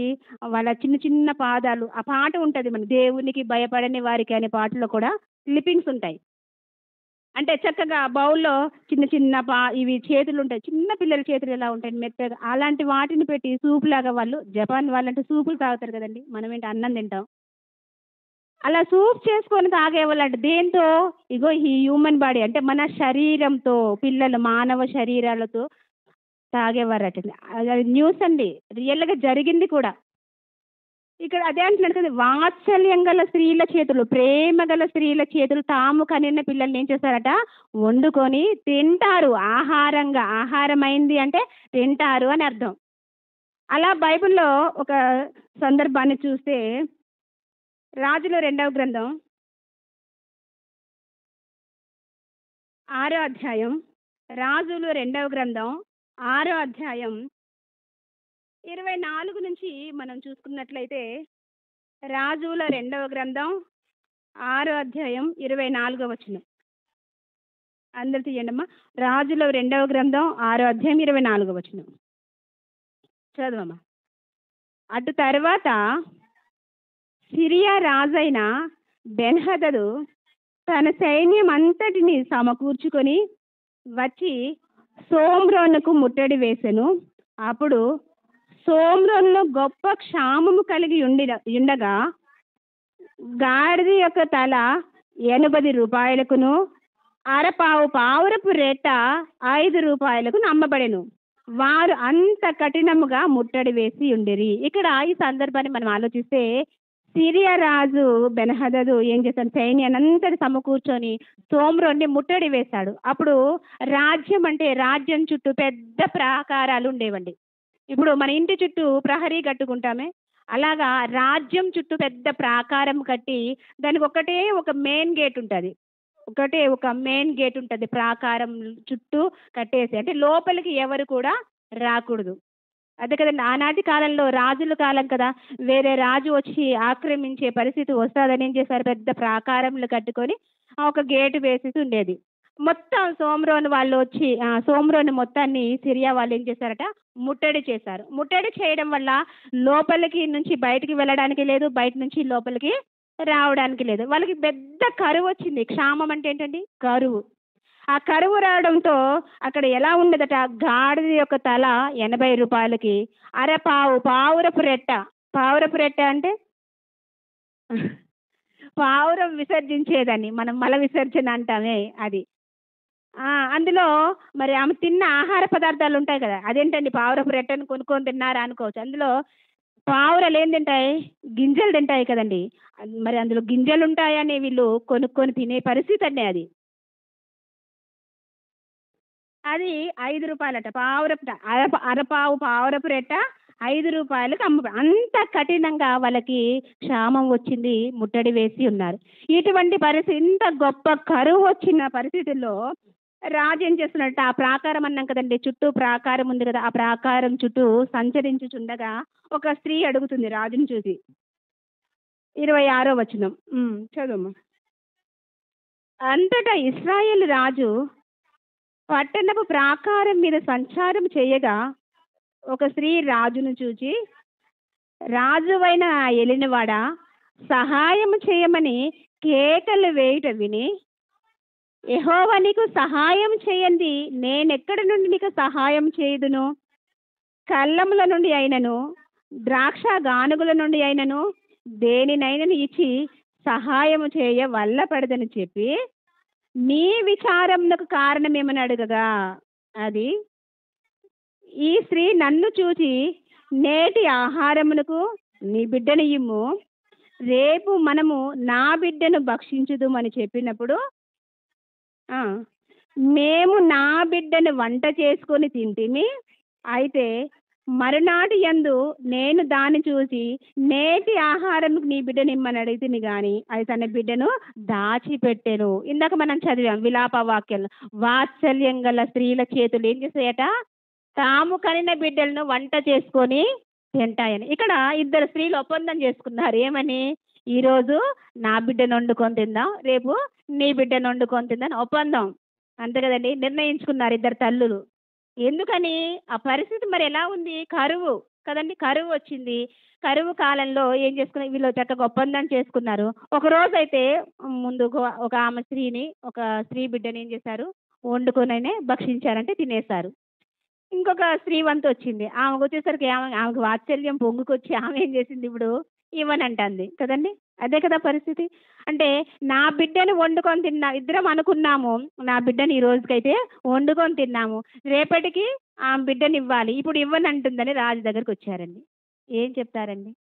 వాళ్ళ చిన్న చిన్న పాదాలు, ఆ పాట ఉంటుంది మన దేవునికి భయపడని వారికి అనే పాటలో కూడా క్లిప్పింగ్స్ ఉంటాయి. అంటే చక్కగా బౌల్లో చిన్న చిన్న ఇవి చేతులు ఉంటాయి, చిన్న పిల్లల చేతులు ఎలా ఉంటాయి మెత్తగా, అలాంటి వాటిని పెట్టి సూప్ లాగా, వాళ్ళు జపాన్ వాళ్ళంటే సూపులు తాగుతారు కదండి, మనం ఏంటి అన్నం తింటాం. అలా సూప్ చేసుకొని తాగేవాళ్ళంట. దేంతో? ఇగో ఈ హ్యూమన్ బాడీ అంటే మన శరీరంతో, పిల్లలు మానవ శరీరాలతో తాగేవారట. అది న్యూస్ అండి, రియల్గా జరిగింది కూడా. ఇక్కడ అదే అంటున్నాడు కదా, వాత్సల్యం గల స్త్రీల చేతులు, ప్రేమ గల స్త్రీల చేతులు తాము కనిన పిల్లల్ని ఏం చేస్తారట? వండుకొని తింటారు. ఆహారంగా, ఆహారమైంది అంటే తింటారు అని అర్థం. అలా బైబిల్లో ఒక సందర్భాన్ని చూస్తే రాజుల 2వ గ్రంథం 6వ అధ్యాయం, రాజులు 2వ గ్రంథం 6వ అధ్యాయం 24 నుంచి మనం చూసుకున్నట్లయితే, రాజుల 2వ గ్రంథం 6వ అధ్యాయం 24వ వచనం. అందరు తీయండమ్మా. రాజుల 2వ గ్రంథం 6వ అధ్యాయం 24వ వచనం చదవమ్మా. అటు తర్వాత సిరియా రాజైన బెన్హదదు తన సైన్యం అంతటిని సమకూర్చుకొని వచ్చి సోమ్రోనుకు ముట్టడి వేసెను. అప్పుడు సోమ్రోన్లో గొప్ప క్షామము కలిగి ఉండగా గాడిద యొక్క తల 80 రూపాయలకును పావురపు రెట్ట 5 రూపాయలకు అమ్మబడెను. వారు అంత కఠినముగా ముట్టడి వేసి ఉండిరి. ఇక్కడ ఈ సందర్భాన్ని మనం ఆలోచిస్తే, సిరియా రాజు బెన్హదదు ఏం చేశాడు? సైన్యాన్ని అంతటి సమకూర్చొని సోమ్రోన్ని ముట్టడి వేశాడు. అప్పుడు రాజ్యం అంటే రాజ్యం చుట్టూ పెద్ద ప్రాకారాలు ఉండేవండి. ఇప్పుడు మన ఇంటి చుట్టూ ప్రహరీ కట్టుకుంటామే, అలాగా రాజ్యం చుట్టూ పెద్ద ప్రాకారం కట్టి దానికి ఒకటే ఒక మెయిన్ గేట్ ఉంటుంది. ఒకటే ఒక మెయిన్ గేట్ ఉంటుంది ప్రాకారం చుట్టూ కట్టేసి, అంటే లోపలికి ఎవరు కూడా రాకూడదు. అదే కదండి, ఆనాటి కాలంలో రాజుల కాలం కదా, వేరే రాజు వచ్చి ఆక్రమించే పరిస్థితి వస్తుందని ఏం చేశారు? పెద్ద ప్రాకారంలు కట్టుకొని ఒక గేటు వేసేసి ఉండేది. మొత్తం సోమ్రోన్ వాళ్ళు వచ్చి సోమ్రోన్ మొత్తాన్ని సిరియా వాళ్ళు ఏం చేశారట? ముట్టడి చేశారు. ముట్టడి చేయడం వల్ల లోపలికి నుంచి బయటికి వెళ్ళడానికి లేదు, బయట నుంచి లోపలికి రావడానికి లేదు. వాళ్ళకి పెద్ద కరువు వచ్చింది. క్షామం అంటే ఏంటండి? కరువు. ఆ కరువు రావడంతో అక్కడ ఎలా ఉండదట? గాడిద యొక్క తల 80 రూపాయలకి, పావురపు రెట్ట. పావురపు రెట్ట అంటే పావురం విసర్జించేదని, మనం మల విసర్జన అంటామే అది. అందులో మరి ఆమె తిన్న ఆహార పదార్థాలు ఉంటాయి కదా, అదేంటండి పావురపు రెట్టను కొనుక్కొని తిన్నారా అనుకోవచ్చు. అందులో పావురాలు ఏం తింటాయి? గింజలు తింటాయి కదండి. మరి అందులో గింజలు ఉంటాయని వీళ్ళు కొనుక్కొని తినే పరిస్థితి అండి అది. అది 5 రూపాయలట పావురపు, పావురపు రెట్ట 5 రూపాయలకు అంత కఠినంగా వాళ్ళకి క్షామం వచ్చింది, ముట్టడి వేసి ఉన్నారు. ఇటువంటి పరిస్థితి, ఇంత గొప్ప కరువు వచ్చిన పరిస్థితుల్లో రాజు ఏం చేస్తున్నట్టు, ఆ ప్రాకారం అన్నాం కదండి, చుట్టూ ప్రాకారం ఉంది కదా, ఆ ప్రాకారం చుట్టూ సంచరించుచుండగా ఒక స్త్రీ అడుగుతుంది రాజుని చూసి. 26వ వచనం చదువు. అంతటా ఇశ్రాయేలు రాజు పట్టణపు ప్రాకారం మీద సంచారం చేయగా ఒక స్త్రీ రాజును చూచి, రాజువైన ఏలినవాడా, సహాయం చేయమని కేకలు వేయుట విని యెహోవా నీకు సహాయం చేయండి, నేనెక్కడి నుండి నీకు సహాయం చేయుదును? కళ్ళముల నుండి అయినను ద్రాక్ష గానుగుల నుండి అయినను దేనినైనను ఇచ్చి సహాయము చేయ వల్లపడదని చెప్పి నీ విచారమునకు కారణమేమని అడగగా, అది ఈ స్త్రీ నన్ను చూచి నేటి ఆహారమునకు నీ బిడ్డను ఇమ్ము, రేపు మనము నా బిడ్డను భక్షించుదుమని చెప్పినప్పుడు ఆ, మేము నా బిడ్డను వంట చేసుకొని తింటిమి. అయితే మరునాటి యందు నేను దాన్ని చూసి నేటి ఆహారం నీ బిడ్డను ఇమ్మని అడిగితిని గాని అది తన బిడ్డను దాచిపెట్టెను. ఇందాక మనం చదివాం విలాప వాక్యాలు. వాత్సల్యం గల స్త్రీల చేతులు ఏం చేస్తాయట? తాము కనిన బిడ్డలను వంట చేసుకొని తింటాయని. ఇక్కడ ఇద్దరు స్త్రీలు ఒప్పందం చేసుకున్నారు. ఏమని? ఈరోజు నా బిడ్డను వండుకొని తిందాం, రేపు నీ బిడ్డను వండుకొని తిందని ఒప్పందం. అంతే కదండి, నిర్ణయించుకున్నారు ఇద్దరు తల్లులు. ఎందుకని? ఆ పరిస్థితి మరి ఎలా ఉంది? కరువు కదండి, కరువు వచ్చింది. కరువు కాలంలో ఏం చేసుకున్నారు? వీళ్ళు చక్కగా ఒప్పందం చేసుకున్నారు. ఒక రోజు అయితే ముందు ఒక ఆమె స్త్రీని, ఒక స్త్రీ బిడ్డని ఏం చేశారు? వండుకొనైనా భక్షించారంటే తినేశారు. ఇంకొక స్త్రీ వంతు వచ్చింది. ఆమెకు వచ్చేసరికి ఆమెకు వాత్సల్యం పొంగుకొచ్చి ఆమె ఏం చేసింది? ఇప్పుడు ఇవ్వనంటుంది కదండి. అదే కదా పరిస్థితి. అంటే నా బిడ్డను వండుకొని తిన్నా, ఇద్దరం అనుకున్నాము నా బిడ్డని ఈ రోజుకైతే వండుకొని తిన్నాము, రేపటికి ఆ బిడ్డని ఇవ్వాలి, ఇప్పుడు ఇవ్వనంటుందని రాజు దగ్గరికి వచ్చారండి. ఏం చెప్తారండి?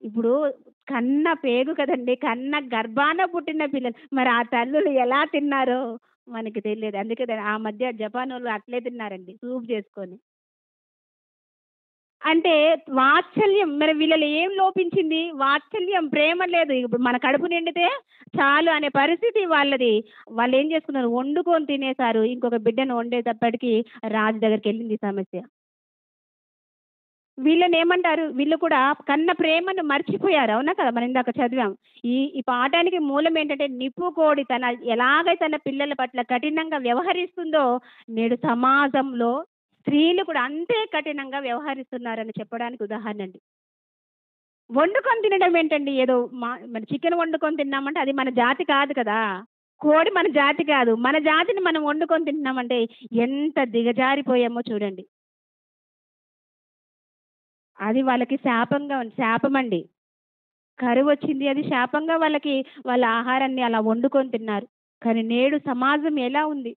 ఇప్పుడు కన్న పేగు కదండి, కన్న గర్భాన పుట్టిన పిల్లలు మరి ఆ తల్లులు ఎలా తిన్నారో మనకి తెలియదు. అందుకే ఆ మధ్య జపానోళ్ళు అట్లే తిన్నారండి, సూప్ చేసుకొని. అంటే వాత్సల్యం మరి వీళ్ళలో ఏం లోపించింది? వాత్సల్యం, ప్రేమ లేదు. ఇప్పుడు మన కడుపు నిండితే చాలు అనే పరిస్థితి వాళ్ళది. వాళ్ళు ఏం చేసుకున్నారు? వండుకొని తినేశారు. ఇంకొక బిడ్డను వండేటప్పటికి రాజు దగ్గరికి వెళ్ళింది ఈ సమస్య. వీళ్ళని ఏమంటారు? వీళ్ళు కూడా కన్న ప్రేమను మర్చిపోయారు. అవునా కదా? మనం ఇందాక చదివాం. ఈ పాఠానికి మూలం ఏంటంటే, నిప్పు కోడి ఎలాగైతే తన పిల్లల పట్ల కఠినంగా వ్యవహరిస్తుందో నేడు సమాజంలో స్త్రీలు కూడా అంతే కఠినంగా వ్యవహరిస్తున్నారని చెప్పడానికి ఉదాహరణ అండి. వండుకొని తినడం ఏంటండి? ఏదో మన చికెన్ వండుకొని తిన్నామంటే అది మన జాతి కాదు కదా. కోడి మన జాతి కాదు. మన జాతిని మనం వండుకొని తింటున్నామంటే ఎంత దిగజారిపోయామో చూడండి. అది వాళ్ళకి శాపమండి. కరువొచ్చింది, అది శాపంగా వాళ్ళకి వాళ్ళ ఆహారాన్ని అలా వండుకొని తిన్నారు. కానీ నేడు సమాజం ఎలా ఉంది?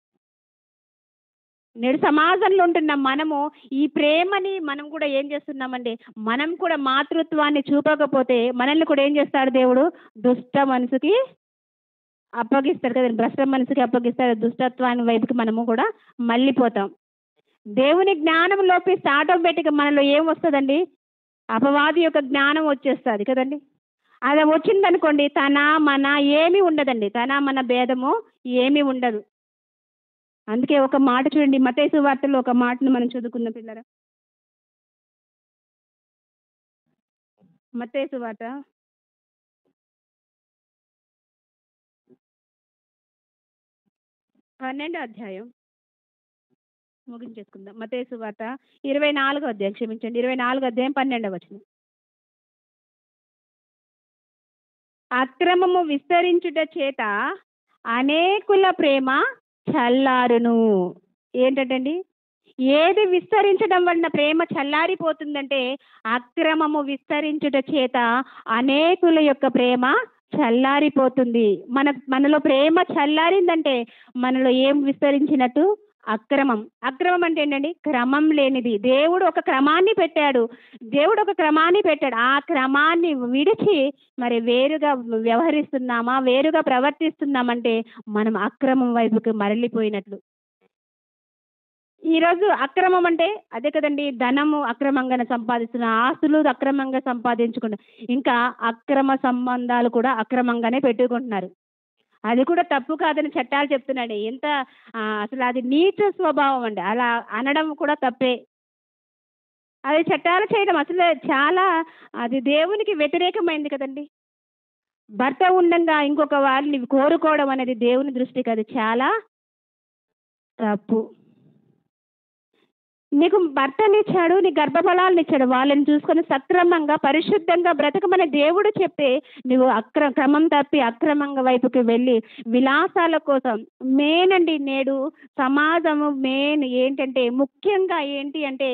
నేడు సమాజంలో ఉంటున్న మనము ఈ ప్రేమని మనం కూడా ఏం చేస్తున్నామండి? మనం కూడా మాతృత్వాన్ని చూపకపోతే మనల్ని కూడా ఏం చేస్తాడు దేవుడు? దుష్ట మనసుకి అప్పగిస్తాడు కదండి. భ్రష్ట మనసుకి అప్పగిస్తాడు. దుష్టత్వాన్ని వైపుకి మనము కూడా మళ్ళీపోతాం. దేవుని జ్ఞానం లోపిస్తే ఆటోమేటిక్‌గా మనలో ఏం వస్తదండి? అపవాది యొక్క జ్ఞానం వచ్చేస్తది కదండి. అది వచ్చిందనుకోండి, తన, మన ఏమీ ఉండదండి. తన, మన భేదము ఏమీ ఉండదు. అందుకే ఒక మాట చూడండి, మత్తయి సువార్తలో ఒక మాటను మనం చదువుకుందాం పిల్లరా. మత్తయి సువార్త 12 అధ్యాయం ముగించేసుకుందాం. మత్తయి సువార్త 24 అధ్యాయం, క్షమించండి, 24 అధ్యాయం 12వ వచనం. అక్రమము విస్తరించుట చేత అనేకుల ప్రేమ చల్లారును. ఏంటంటండి? ఏది విస్తరించడం వలన ప్రేమ చల్లారిపోతుందంటే, అక్రమము విస్తరించుట చేత అనేకుల యొక్క ప్రేమ చల్లారిపోతుంది. మనలో ప్రేమ చల్లారిందంటే మనలో ఏం విస్తరించినట్టు? అక్రమం. అక్రమం అంటే ఏంటండి? క్రమం లేనిది. దేవుడు ఒక క్రమాన్ని పెట్టాడు. ఆ క్రమాన్ని విడిచి మరి వేరుగా వ్యవహరిస్తున్నామా, వేరుగా ప్రవర్తిస్తున్నామంటే మనం అక్రమం వైపుకి మరలిపోయినట్లు. ఈరోజు అక్రమం అంటే అదే కదండి, ధనము అక్రమంగానే సంపాదిస్తున్న, ఆస్తులు అక్రమంగా సంపాదించుకున్న, ఇంకా అక్రమ సంబంధాలు కూడా అక్రమంగానే పెట్టుకుంటున్నారు. అది కూడా తప్పు కాదని చట్టాలు చెప్తున్నాడు. ఎంత అసలు అది నీచ స్వభావం అండి. అలా అనడం కూడా తప్పే. అది చట్టాలు చేయడం అసలు చాలా, అది దేవునికి వ్యతిరేకమైంది కదండి. భర్త ఉండంగా ఇంకొక వారిని కోరుకోవడం అనేది దేవుని దృష్టికి అది చాలా తప్పు. నీకు భర్తనిచ్చాడు, నీ గర్భఫలాలనిచ్చాడు. వాళ్ళని చూసుకొని సక్రమంగా, పరిశుద్ధంగా బ్రతకమని దేవుడు చెప్తే, నువ్వు క్రమం తప్పి అక్రమంగా వైపుకి వెళ్ళి విలాసాల కోసం మెయిన్ అండి నేడు సమాజము మెయిన్ ఏంటంటే ముఖ్యంగా ఏంటి అంటే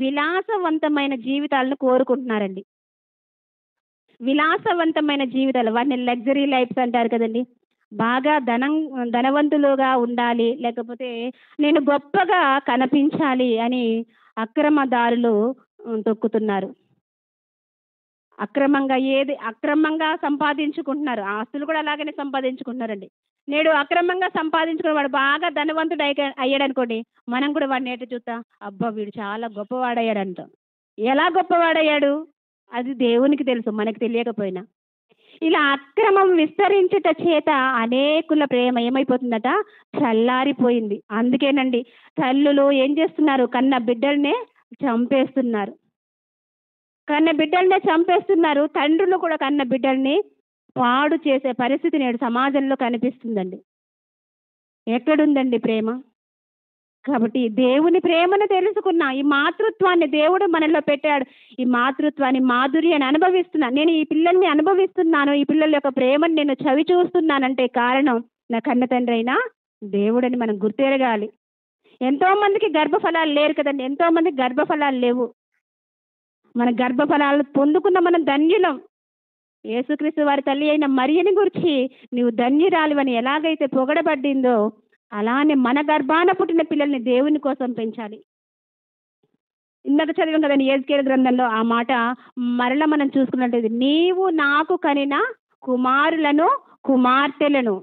విలాసవంతమైన జీవితాలను కోరుకుంటున్నారండి. విలాసవంతమైన జీవితాలు వాటిని లగ్జరీ లైఫ్స్ అంటారు కదండి. బాగా ధనవంతులుగా ఉండాలి, లేకపోతే నేను గొప్పగా కనిపించాలి అని అక్రమదారులు తొక్కుతున్నారు. అక్రమంగా సంపాదించుకుంటున్నారు. ఆస్తులు కూడా అలాగనే సంపాదించుకుంటున్నారండి. నేడు అక్రమంగా సంపాదించుకున్న వాడు బాగా ధనవంతుడు అయ్యాడు అనుకోండి, మనం కూడా వాడిని ఏంటో చూస్తా, అబ్బా వీడు చాలా గొప్పవాడయ్యాడు అంటాం. ఎలా గొప్పవాడయ్యాడు అది దేవునికి తెలుసు, మనకు తెలియకపోయినా. ఇలా అక్రమం విస్తరించుట చేత అనేకుల ప్రేమ ఏమైపోతుందట, చల్లారిపోయింది. అందుకేనండి తల్లులు ఏం చేస్తున్నారు, కన్న బిడ్డల్నే చంపేస్తున్నారు. తండ్రులు కూడా కన్న బిడ్డల్ని పాడు చేసే పరిస్థితి నేడు సమాజంలో కనిపిస్తుందండి. ఎక్కడుందండి ప్రేమ? కాబట్టి దేవుని ప్రేమను తెలుసుకున్నా, ఈ మాతృత్వాన్ని దేవుడు మనలో పెట్టాడు. ఈ మాతృత్వాన్ని, మాధుర్యాన్ని అనుభవిస్తున్నా. నేను ఈ పిల్లల్ని అనుభవిస్తున్నాను, ఈ పిల్లల యొక్క ప్రేమను నేను చవి చూస్తున్నానంటే కారణం నా కన్న తండ్రి అయినా దేవుడని మనం గుర్తెరగాలి. ఎంతోమందికి గర్భఫలాలు లేరు కదండి, ఎంతోమందికి గర్భఫలాలు లేవు. మన గర్భఫలాలు పొందుకున్న మనం ధన్యులం. యేసుక్రీస్తు వారి తల్లి అయిన మరియని గురించి నీవు ధన్యురాలివని ఎలాగైతే పొగడబడిందో, అలానే మన గర్భాన పుట్టిన పిల్లల్ని దేవుని కోసం పెంచాలి. ఇందాక చదివాం కదండి యెహెజ్కేలు గ్రంథంలో ఆ మాట మరలా మనం చూసుకున్నట్టు, నీవు నాకు కనిన కుమారులను కుమార్తెలను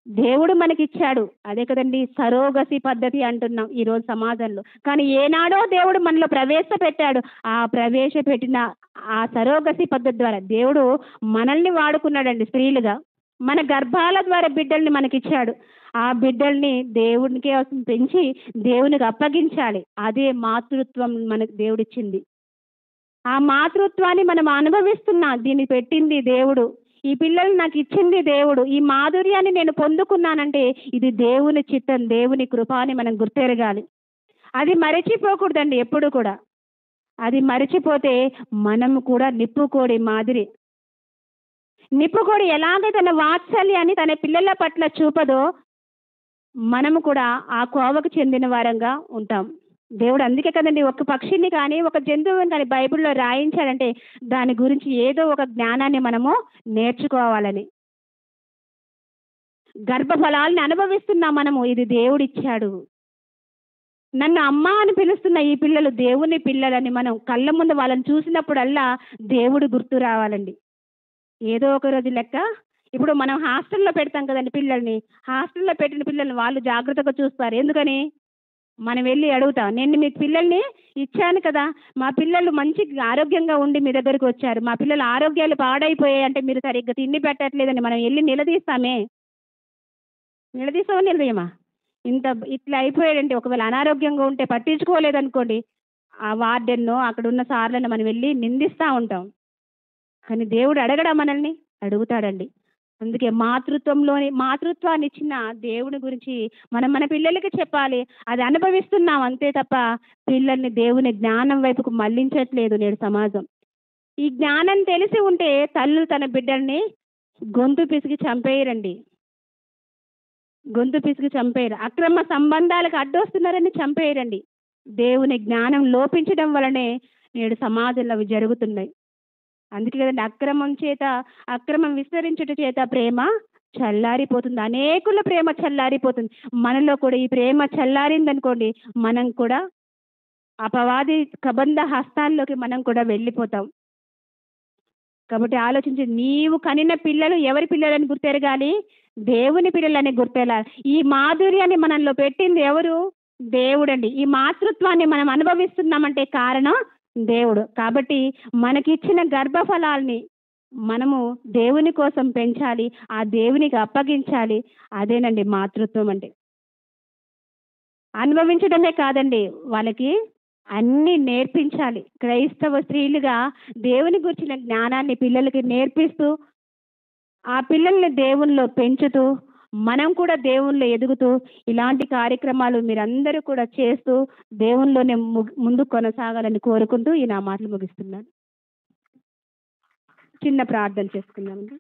దేవుడు మనకిచ్చాడు. అదే కదండి సరోగసి పద్ధతి అంటున్నాం ఈరోజు సమాజంలో. కానీ ఏనాడో దేవుడు మనలో ప్రవేశపెట్టాడు. ఆ ప్రవేశపెట్టిన ఆ సరోగసి పద్ధతి ద్వారా దేవుడు మనల్ని వాడుకున్నాడండి స్త్రీలుగా. మన గర్భాల ద్వారా బిడ్డల్ని మనకిచ్చాడు. ఆ బిడ్డల్ని దేవునికి పెంచి దేవునికి అప్పగించాలి. అదే మాతృత్వం మనకు దేవుడిచ్చింది. ఆ మాతృత్వాన్ని మనం అనుభవిస్తున్నాం. దీన్ని పెట్టింది దేవుడు. ఈ పిల్లలు నాకు ఇచ్చింది దేవుడు. ఈ మాధుర్యాన్ని నేను పొందుకున్నానంటే ఇది దేవుని చిత్తం, దేవుని కృప అని మనం గుర్తెరగాలి. అది మరచిపోకూడదండి ఎప్పుడు కూడా. అది మరచిపోతే మనము కూడా నిప్పుకోడి మాదిరి. నిప్పుకోడి ఎలాగ తన వాత్సల్యాన్ని తన పిల్లల పట్ల చూపదో మనము కూడా ఆ కోవకు చెందిన వారంగా ఉంటాం. దేవుడు అందుకే కదండి ఒక పక్షిని కానీ ఒక జంతువుని కానీ బైబిల్లో రాయించాడంటే దాని గురించి ఏదో ఒక జ్ఞానాన్ని మనము నేర్చుకోవాలని. గర్భఫలాల్ని అనుభవిస్తున్నాం మనము, ఇది దేవుడిచ్చాడు. నన్ను అమ్మ అని పిలుస్తున్న ఈ పిల్లలు దేవుని పిల్లలని మనం కళ్ళ ముందు వాళ్ళని చూసినప్పుడల్లా దేవుడు గుర్తు రావాలండి. ఏదో ఒక రోజు లెక్క ఇప్పుడు మనం హాస్టల్లో పెడతాం కదండి పిల్లల్ని. హాస్టల్లో పెట్టిన పిల్లల్ని వాళ్ళు జాగ్రత్తగా చూస్తారు. ఎందుకని మనం వెళ్ళి అడుగుతాం, నేను మీ పిల్లల్ని ఇచ్చాను కదా, మా పిల్లలు మంచి ఆరోగ్యంగా ఉండి మీ దగ్గరికి వచ్చారు, మా పిల్లల ఆరోగ్యాలు పాడైపోయాయి అంటే మీరు సరిగ్గా తిండి పెట్టట్లేదని మనం వెళ్ళి నిలదీస్తామా? నిలదీయమా? ఇట్లా అయిపోయాడంటే ఒకవేళ అనారోగ్యంగా ఉంటే పట్టించుకోలేదనుకోండి, ఆ వార్డెన్నో అక్కడ ఉన్న సార్లను మనం వెళ్ళి నిందిస్తూ ఉంటాం. కానీ దేవుడు అడగడా మనల్ని? అడుగుతాడండి. అందుకే మాతృత్వాన్ని ఇచ్చిన దేవుని గురించి మనం మన పిల్లలకి చెప్పాలి. అది అనుభవిస్తున్నాం అంతే తప్ప పిల్లల్ని దేవుని జ్ఞానం వైపుకు మళ్లించట్లేదు నేడు సమాజం. ఈ జ్ఞానం తెలిసి ఉంటే తల్లులు తన బిడ్డల్ని గొంతు పిసికి చంపేయరండి. అక్రమ సంబంధాలకు అడ్డొస్తున్నారని చంపేయరండి. దేవుని జ్ఞానం లోపించడం వలనే నేడు సమాజంలో అవి జరుగుతున్నాయి. అందుకే కదండి అక్రమం విస్తరించుట చేత ప్రేమ చల్లారిపోతుంది. అనేకుల ప్రేమ చల్లారిపోతుంది. మనలో కూడా ఈ ప్రేమ చల్లారిందనుకోండి, మనం కూడా అపవాది కబంధ హస్తాల్లోకి మనం కూడా వెళ్ళిపోతాం. కాబట్టి ఆలోచించి, నీవు కనిన పిల్లలు ఎవరి పిల్లలని గుర్తెరగాలి? దేవుని పిల్లలని గుర్తెరగాలి. ఈ మాధుర్యాన్ని మనలో పెట్టింది ఎవరు? దేవుడండి. ఈ మాతృత్వాన్ని మనం అనుభవిస్తున్నామంటే కారణం దేవుడు. కాబట్టి మనకిచ్చిన గర్భఫలాల్ని మనము దేవుని కోసం పెంచాలి, ఆ దేవునికి అప్పగించాలి. అదేనండి మాతృత్వం అంటే. అనుభవించడమే కాదండి, వాళ్ళకి అన్నీ నేర్పించాలి. క్రైస్తవ స్త్రీలుగా దేవుని గురించిన జ్ఞానాన్ని పిల్లలకి నేర్పిస్తూ, ఆ పిల్లల్ని దేవునిలో పెంచుతూ, మనం కూడా దేవుళ్ళు ఎదుగుతూ ఇలాంటి కార్యక్రమాలు మీరందరూ కూడా చేస్తూ దేవుళ్ళలోనే ముందు కొనసాగాలని కోరుకుంటూ ఈ నా మాటలు ముగిస్తున్నాను. చిన్న ప్రార్థన చేసుకుందామండి.